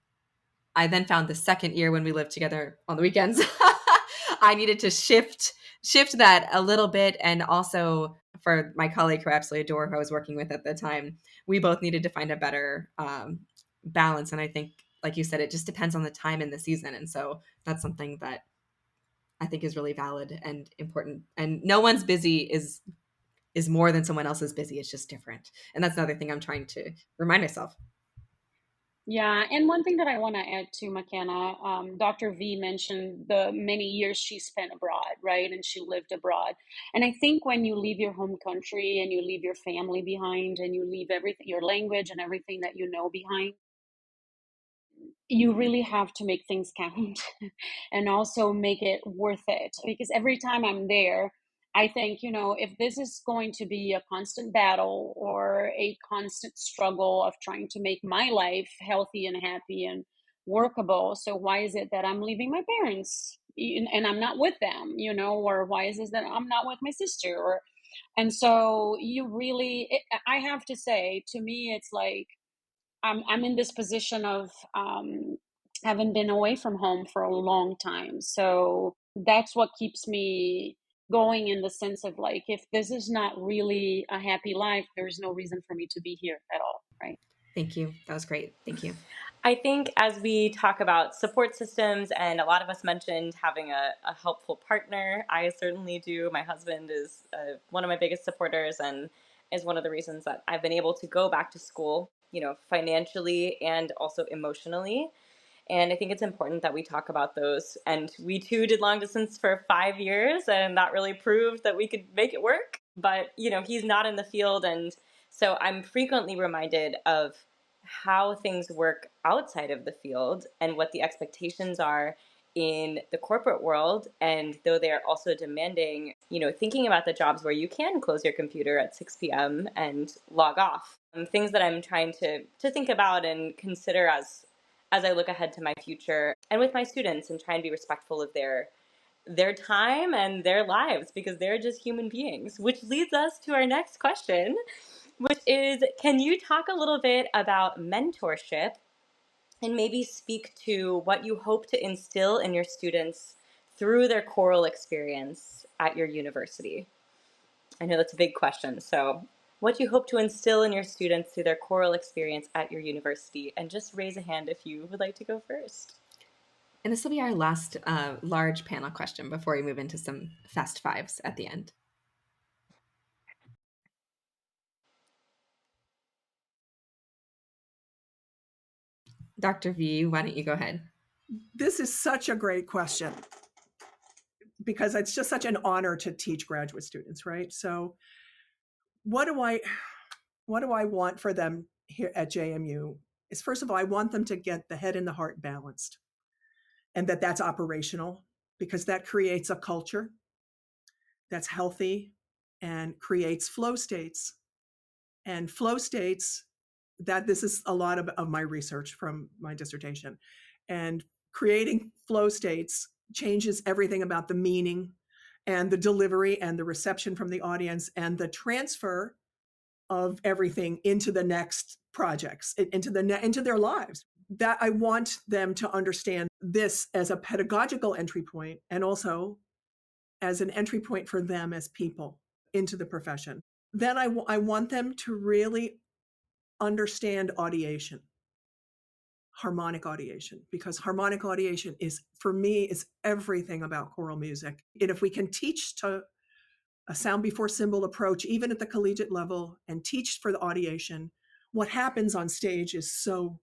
I then found the second year when we lived together on the weekends, I needed to shift that a little bit. And also for my colleague who I absolutely adore, who I was working with at the time, we both needed to find a better balance. And I think, like you said, it just depends on the time and the season. And so that's something that I think is really valid and important. And no one's busy is more than someone else is busy. It's just different. And that's another thing I'm trying to remind myself. Yeah, and one thing that I want to add to McKenna, Dr. V mentioned the many years she spent abroad, right? And she lived abroad. And I think when you leave your home country and you leave your family behind and you leave everything, your language and everything that you know behind, you really have to make things count and also make it worth it. Because every time I'm there, I think, you know, if this is going to be a constant battle or a constant struggle of trying to make my life healthy and happy and workable, so why is it that I'm leaving my parents and I'm not with them, you know, or why is it that I'm not with my sister? And so I have to say, to me, it's like, I'm in this position of haven't been away from home for a long time. So that's what keeps me going, in the sense of like, if this is not really a happy life, there's no reason for me to be here at all, right? Thank you. That was great. Thank you. I think as we talk about support systems, and a lot of us mentioned having a helpful partner, I certainly do. My husband is one of my biggest supporters and is one of the reasons that I've been able to go back to school, financially and also emotionally. And I think it's important that we talk about those. And we too did long distance for 5 years, and that really proved that we could make it work. But, he's not in the field. And so I'm frequently reminded of how things work outside of the field and what the expectations are in the corporate world. And though they are also demanding, thinking about the jobs where you can close your computer at 6 p.m. and log off. Things that I'm trying to think about and consider as I look ahead to my future and with my students, and try and be respectful of their time and their lives, because they're just human beings. Which leads us to our next question, which is, can you talk a little bit about mentorship and maybe speak to what you hope to instill in your students through their choral experience at your university? I know that's a big question. So what do you hope to instill in your students through their choral experience at your university? And just raise a hand if you would like to go first. And this will be our last large panel question before we move into some fast fives at the end. Dr. V, why don't you go ahead? This is such a great question, because it's just such an honor to teach graduate students, right? So what do I want for them here at JMU is, first of all, I want them to get the head and the heart balanced, and that's operational, because that creates a culture that's healthy and creates flow states. And flow states, that this is a lot of my research from my dissertation. And creating flow states changes everything about the meaning and the delivery and the reception from the audience and the transfer of everything into the next projects, into their lives. That I want them to understand this as a pedagogical entry point, and also as an entry point for them as people into the profession. Then I want them to really understand audiation, harmonic audiation, because harmonic audiation is, for me, is everything about choral music. And if we can teach to a sound before symbol approach, even at the collegiate level, and teach for the audiation, what happens on stage is so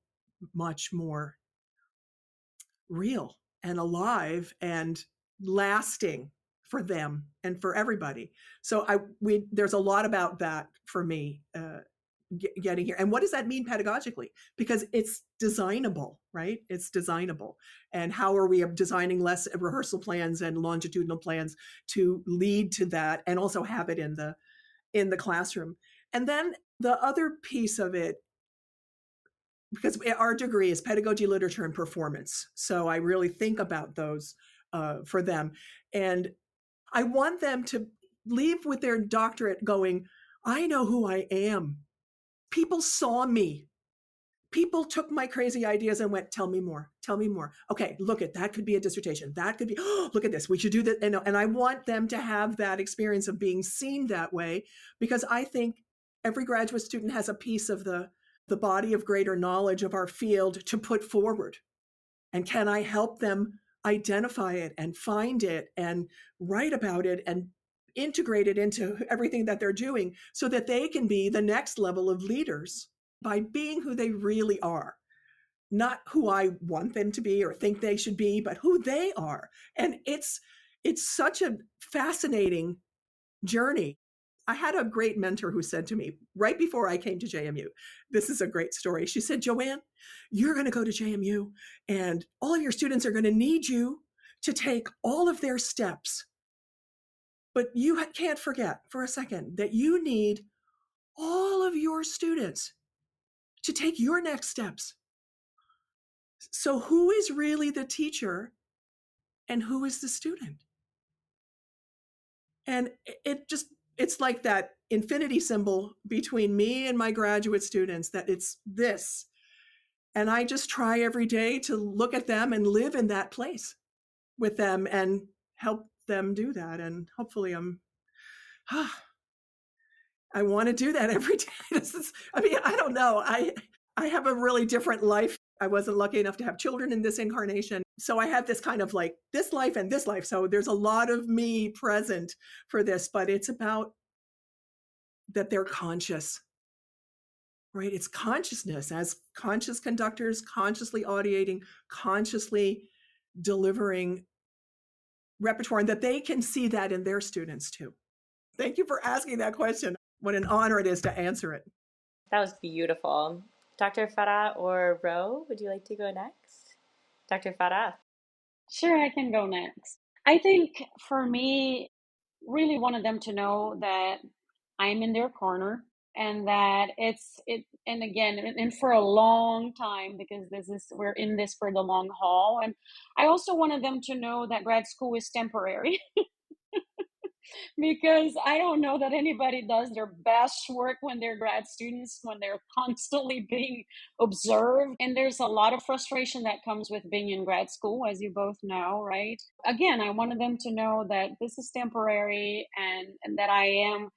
much more real and alive and lasting for them and for everybody. So there's a lot about that for me, getting here. And what does that mean pedagogically? Because it's designable, right? It's designable. And how are we designing less rehearsal plans and longitudinal plans to lead to that, and also have it in the classroom? And then the other piece of it, because our degree is pedagogy, literature, and performance. So I really think about those for them. And I want them to leave with their doctorate going, I know who I am. People saw me. People took my crazy ideas and went, tell me more, tell me more. Okay, look at that, could be a dissertation. That could be, oh, look at this, we should do that. And I want them to have that experience of being seen that way, because I think every graduate student has a piece of the body of greater knowledge of our field to put forward. And can I help them identify it and find it and write about it and integrate it into everything that they're doing, so that they can be the next level of leaders by being who they really are, not who I want them to be or think they should be, but who they are. And it's such a fascinating journey. I had a great mentor who said to me right before I came to JMU, this is a great story. She said, Joanne, you're going to go to JMU and all of your students are going to need you to take all of their steps. But you can't forget for a second that you need all of your students to take your next steps. So who is really the teacher and who is the student? And it's like that infinity symbol between me and my graduate students, that it's this. And I just try every day to look at them and live in that place with them and help them do that. And hopefully I want to do that every day. I don't know. I have a really different life. I wasn't lucky enough to have children in this incarnation. So I have this kind of like this life and this life. So there's a lot of me present for this, but it's about that they're conscious, right? It's consciousness as conscious conductors, consciously audiating, consciously delivering repertoire, and that they can see that in their students too. Thank you for asking that question. What an honor it is to answer it. That was beautiful. Dr. Farah or Rowe, would you like to go next? Dr. Farah. Sure, I can go next. I think for me, really wanted them to know that I'm in their corner and that and again, and for a long time, because we're in this for the long haul. And I also wanted them to know that grad school is temporary. Because I don't know that anybody does their best work when they're grad students, when they're constantly being observed. And there's a lot of frustration that comes with being in grad school, as you both know, right? Again, I wanted them to know that this is temporary and that I am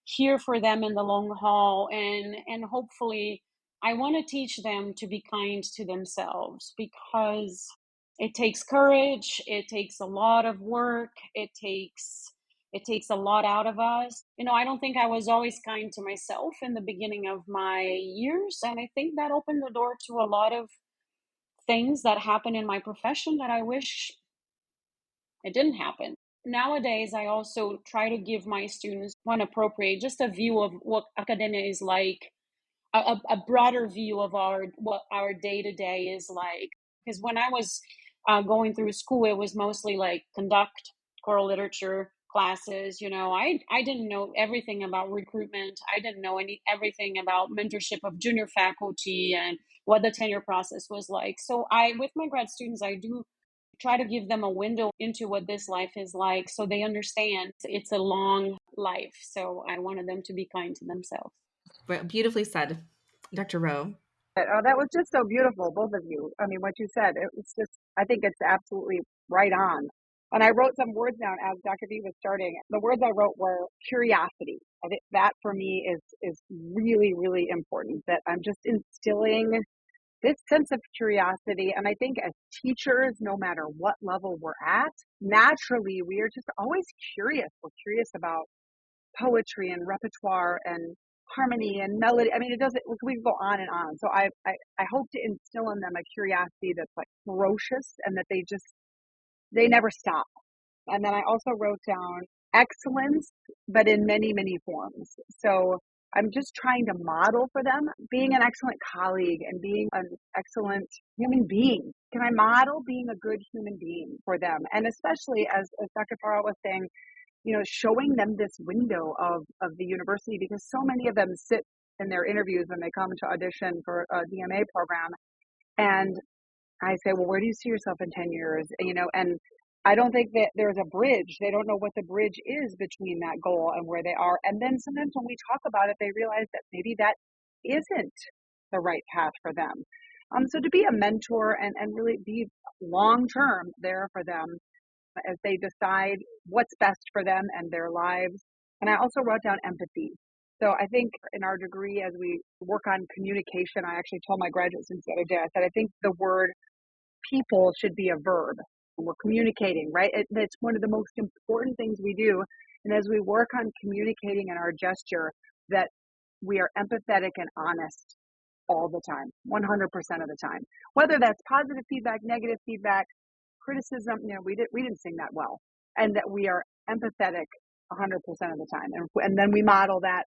here for them in the long haul. And hopefully, I want to teach them to be kind to themselves, because it takes courage, it takes a lot of work, it takes a lot out of us. I don't think I was always kind to myself in the beginning of my years. And I think that opened the door to a lot of things that happen in my profession that I wish it didn't happen. Nowadays, I also try to give my students, when appropriate, just a view of what academia is like, a broader view of what our day to day is like. Because when I was going through school, it was mostly like conduct, choral literature classes. I didn't know everything about recruitment. I didn't know everything about mentorship of junior faculty and what the tenure process was like. So with my grad students, I do try to give them a window into what this life is like, so they understand it's a long life. So I wanted them to be kind to themselves. Beautifully said, Dr. Rowe. Oh, that was just so beautiful, both of you. I mean, what you said, it's just, I think it's absolutely right on. And I wrote some words down as Dr. B was starting. The words I wrote were curiosity. I think that for me is really, really important, that I'm just instilling this sense of curiosity. And I think as teachers, no matter what level we're at, naturally, we are just always curious. We're curious about poetry and repertoire and harmony and melody. I mean, we can go on and on. So I hope to instill in them a curiosity that's like ferocious, and that they never stop. And then I also wrote down excellence, but in many, many forms. So I'm just trying to model for them being an excellent colleague and being an excellent human being. Can I model being a good human being for them? And especially as Dr. Farah was saying, showing them this window of the university, because so many of them sit in their interviews when they come to audition for a DMA program. And I say, well, where do you see yourself in 10 years? And I don't think that there's a bridge. They don't know what the bridge is between that goal and where they are. And then sometimes when we talk about it, they realize that maybe that isn't the right path for them. So to be a mentor and really be long-term there for them as they decide what's best for them and their lives. And I also wrote down empathy. So I think in our degree, as we work on communication, I actually told my graduate students the other day, I said, I think the word people should be a verb. We're communicating, right? It's one of the most important things we do. And as we work on communicating in our gesture, that we are empathetic and honest all the time, 100% of the time. Whether that's positive feedback, negative feedback, criticism, we didn't sing that well. And that we are empathetic 100% of the time. And then we model that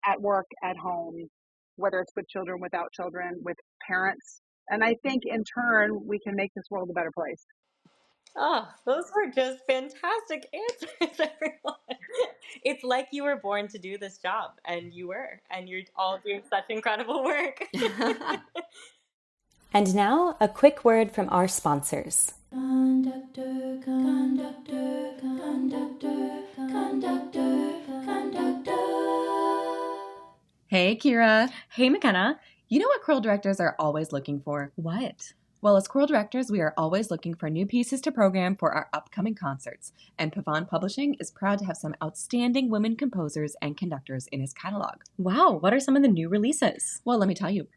at work, at home, whether it's with children, without children, with parents. And I think in turn, we can make this world a better place. Oh, those were just fantastic answers, everyone. It's like you were born to do this job, and you were, and you're all doing such incredible work. And now, a quick word from our sponsors. Conductor, conductor, conductor, conductor, conductor. Hey, Kyra. Hey, McKenna. You know what choral directors are always looking for? What? Well, as choral directors, we are always looking for new pieces to program for our upcoming concerts, and Pavon Publishing is proud to have some outstanding women composers and conductors in its catalog. Wow, what are some of the new releases? Well, let me tell you.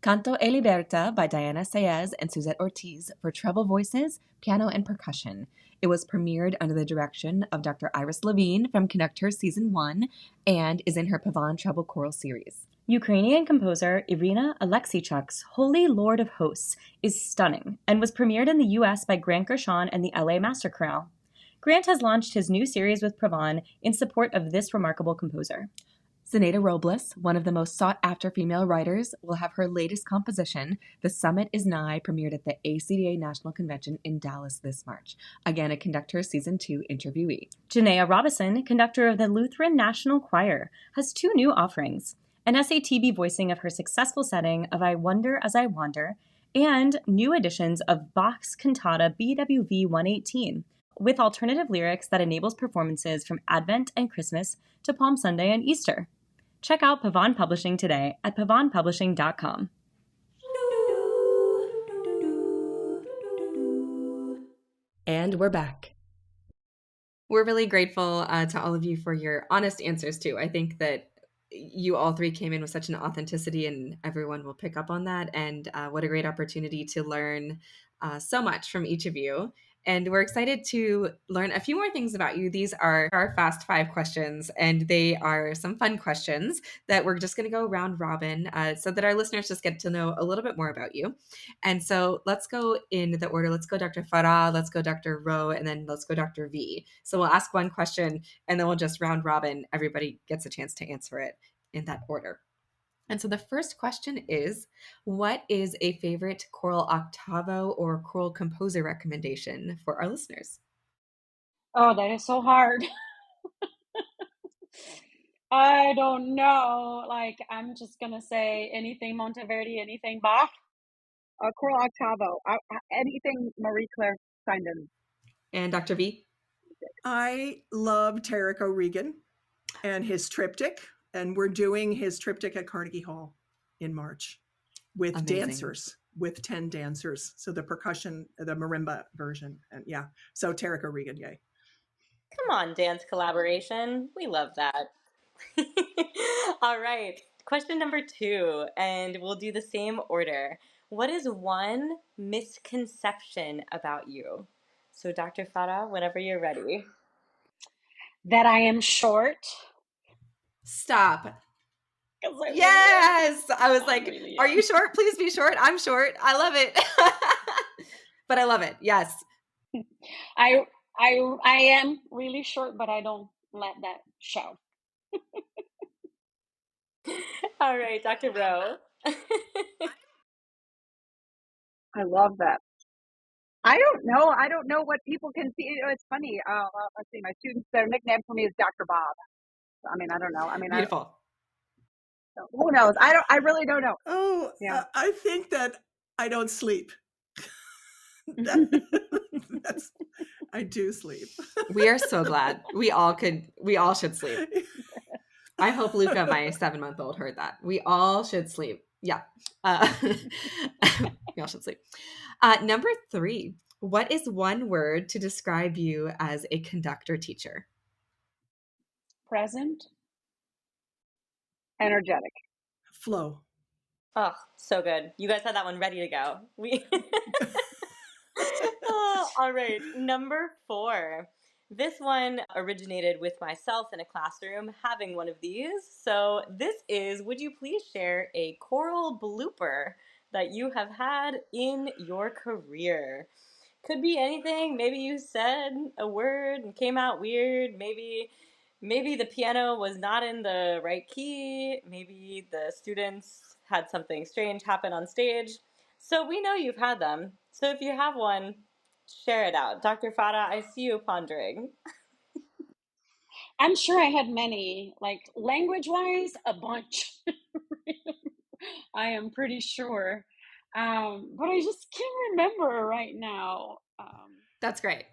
Canto e Liberta by Diana Saez and Suzette Ortiz for treble voices, piano, and percussion. It was premiered under the direction of Dr. Iris Levine from Conductor Season 1 and is in her Pavon Treble Choral series. Ukrainian composer Irina Alexichuk's Holy Lord of Hosts is stunning and was premiered in the U.S. by Grant Gershon and the LA Master Chorale. Grant has launched his new series with Pavon in support of this remarkable composer. Zenaida Robles, one of the most sought-after female writers, will have her latest composition, The Summit is Nigh, premiered at the ACDA National Convention in Dallas this March. Again, a Conductor Season 2 interviewee. Janaea Robison, conductor of the Lutheran National Choir, has 2 new offerings: an SATB voicing of her successful setting of I Wonder as I Wander, and new editions of Bach's cantata BWV 118, with alternative lyrics that enables performances from Advent and Christmas to Palm Sunday and Easter. Check out Pavon Publishing today at pavonpublishing.com. And we're back. We're really grateful to all of you for your honest answers, too. I think that you all 3 came in with such an authenticity, and everyone will pick up on that. And what a great opportunity to learn so much from each of you. And we're excited to learn a few more things about you. These are our Fast 5 questions, and they are some fun questions that we're just going to go round robin so that our listeners just get to know a little bit more about you. And so let's go in the order. Let's go Dr. Farah, let's go Dr. Rowe, and then let's go Dr. V. So we'll ask one question, and then we'll just round robin. Everybody gets a chance to answer it in that order. And so the first question is, what is a favorite choral octavo or choral composer recommendation for our listeners? Oh, that is so hard. I don't know. Like, I'm just going to say anything Monteverdi, anything Bach. Choral Octavo. Anything Marie-Claire Simon. And Dr. V? I love Tarek O'Regan and his triptych, and we're doing his triptych at Carnegie Hall in March with Amazing. dancers, with 10 dancers. So the percussion, the marimba version. And yeah, so Tarek O'Regan, yay. Come on, dance collaboration. We love that. All right. Question number 2, and we'll do the same order. What is one misconception about you? So, Dr. Farah, whenever you're ready. That I am short. Stop. Really Yes. I was like, really are you short? Please be short. I'm short. I love it. But I love it. Yes. I am really short, but I don't let that show. All right, Dr. Rowe. I love that. I don't know what people can see. It's funny. Let's see. My students, their nickname for me is Dr. Bob. I mean, I don't know. I mean, Beautiful. Who knows? I really don't know. Oh, Yeah. I think that I don't sleep. I do sleep. We are so glad. We all should sleep. I hope Luca, my 7-month-old, heard that. We all should sleep. Yeah. We all should sleep. Number 3, what is one word to describe you as a conductor teacher? Present. Energetic. Flow. Oh, so good. You guys had that one ready to go. Oh, all right. Number 4. This one originated with myself in a classroom having one of these. So this is, would you please share a choral blooper that you have had in your career? Could be anything. Maybe you said a word and came out weird. Maybe the piano was not in the right key. Maybe the students had something strange happen on stage. So we know you've had them. So if you have one, share it out. Dr. Farah, I see you pondering. I'm sure I had many, like language-wise, a bunch. I am pretty sure. But I just can't remember right now. That's great.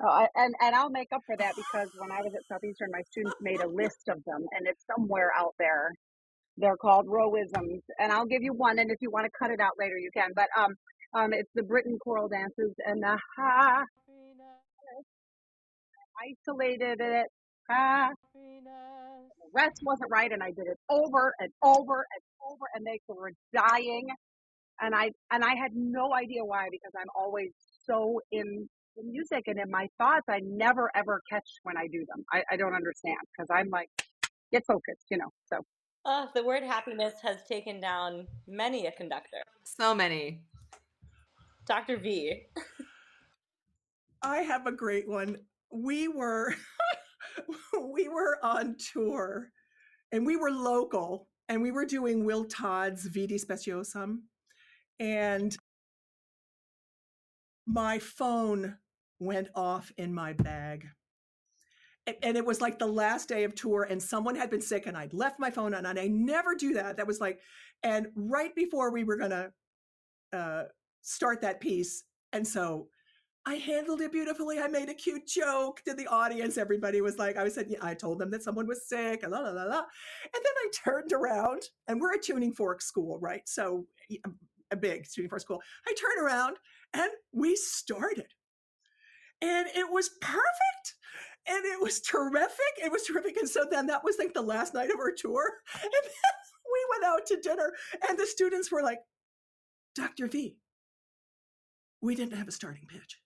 Oh, and I'll make up for that because when I was at Southeastern, my students made a list of them, and it's somewhere out there. They're called Rowisms, and I'll give you one. And if you want to cut it out later, you can. But it's the Britain choral dances and the ha. Isolated it. Ha. The rest wasn't right, and I did it over and over and over, and they were dying. And I had no idea why, because I'm always so in the music and in my thoughts. I never ever catch when I do them. I don't understand, because I'm like, get focused, So the word happiness has taken down many a conductor. So many. Dr. V. I have a great one. We were on tour, and we were local, and we were doing Will Todd's Vidi Speciosum, and my phone went off in my bag. And it was like the last day of tour, and someone had been sick, and I'd left my phone on, and I never do that. That was like, and right before we were going to start that piece. And so I handled it beautifully. I made a cute joke to the audience. Everybody was like, I told them that someone was sick, and la, la, la, la. And then I turned around, and we're a tuning fork school, right? So a big tuning fork school. I turned around, and we started. And it was perfect. And it was terrific. And so then that was like the last night of our tour. And then we went out to dinner, and the students were like, Dr. V, we didn't have a starting pitch.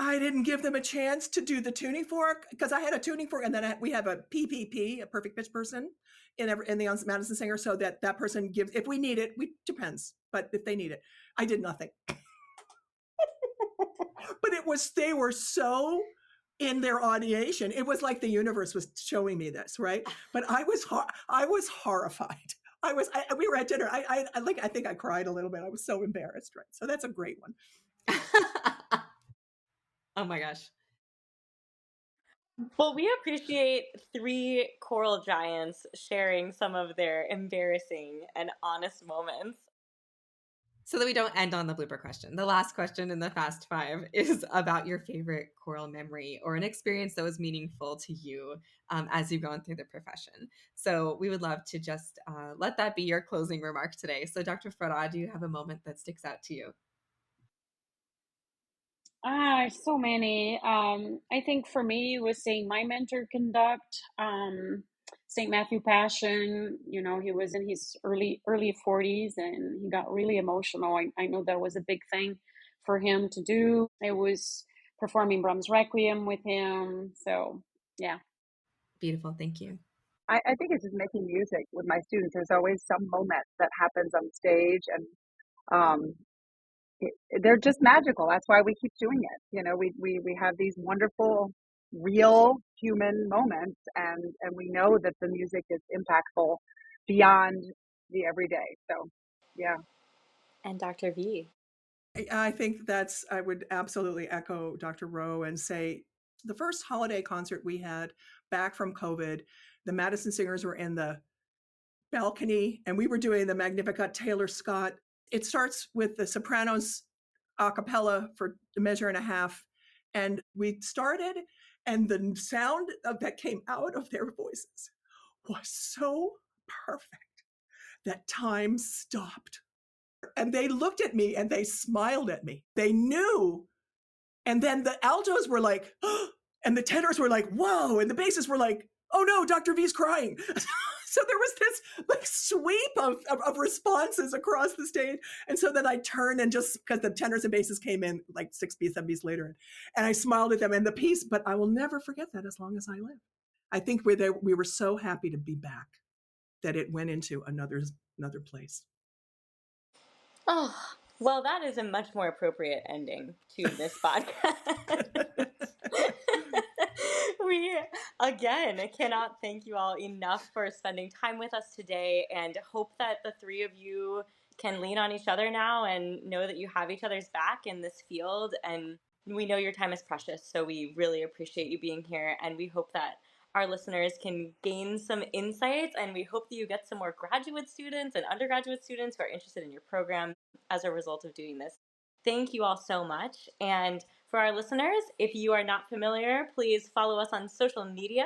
I didn't give them a chance to do the tuning fork, because I had a tuning fork, and then we have a PPP, a perfect pitch person, in the Madison Singer, so that person gives, if we need it, depends, but if they need it. I did nothing. But they were so in their audiation. It was like the universe was showing me this, right? But I was horrified. We were at dinner. I think I cried a little bit. I was so embarrassed, right? So that's a great one. Oh my gosh. Well, we appreciate 3 choral giants sharing some of their embarrassing and honest moments. So that we don't end on the blooper question. The last question in the Fast 5 is about your favorite choral memory or an experience that was meaningful to you as you've gone through the profession. So we would love to just let that be your closing remark today. So Dr. Farah, do you have a moment that sticks out to you? So many. I think for me, it was seeing my mentor conduct St. Matthew Passion. He was in his early 40s, and he got really emotional. I know that was a big thing for him to do. It was performing Brahms Requiem with him. So, yeah. Beautiful. Thank you. I think it's just making music with my students. There's always some moment that happens on stage, and they're just magical. That's why we keep doing it. We have these wonderful, real human moments, and we know that the music is impactful beyond the everyday. So, yeah. And Dr. V. I think I would absolutely echo Dr. Rowe and say the first holiday concert we had back from COVID, the Madison Singers were in the balcony, and we were doing the Magnificat Taylor Scott. It starts with the sopranos a cappella for a measure and a half. And we started, and the sound that came out of their voices was so perfect that time stopped. And they looked at me and they smiled at me. They knew. And then the altos were like, oh, and the tenors were like, whoa. And the basses were like, oh no, Dr. V's crying. So there was this like sweep of responses across the stage. And so then I turned, and just because the tenors and basses came in like 6 beats, 7 beats later, and I smiled at them and the piece, but I will never forget that as long as I live. I think we were so happy to be back that it went into another place. Oh, well, that is a much more appropriate ending to this podcast. We, again, cannot thank you all enough for spending time with us today, and hope that the 3 of you can lean on each other now and know that you have each other's back in this field. And we know your time is precious, so we really appreciate you being here, and we hope that our listeners can gain some insights, and we hope that you get some more graduate students and undergraduate students who are interested in your program as a result of doing this. Thank you all so much. And for our listeners, if you are not familiar, please follow us on social media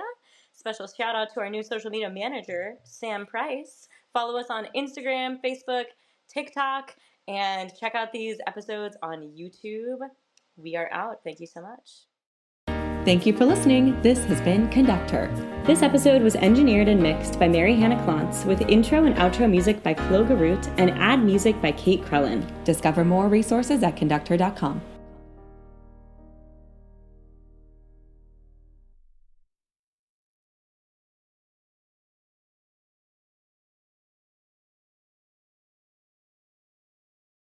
Special shout out to our new social media manager, Sam Price. Follow us on Instagram, Facebook, TikTok, and check out these episodes on YouTube. We are out. Thank you so much. Thank you for listening. This has been Conductor. This episode was engineered and mixed by Mariana Klontz, with intro and outro music by Flo Garut and ad music by Kate Krellin. Discover more resources at conductor.com.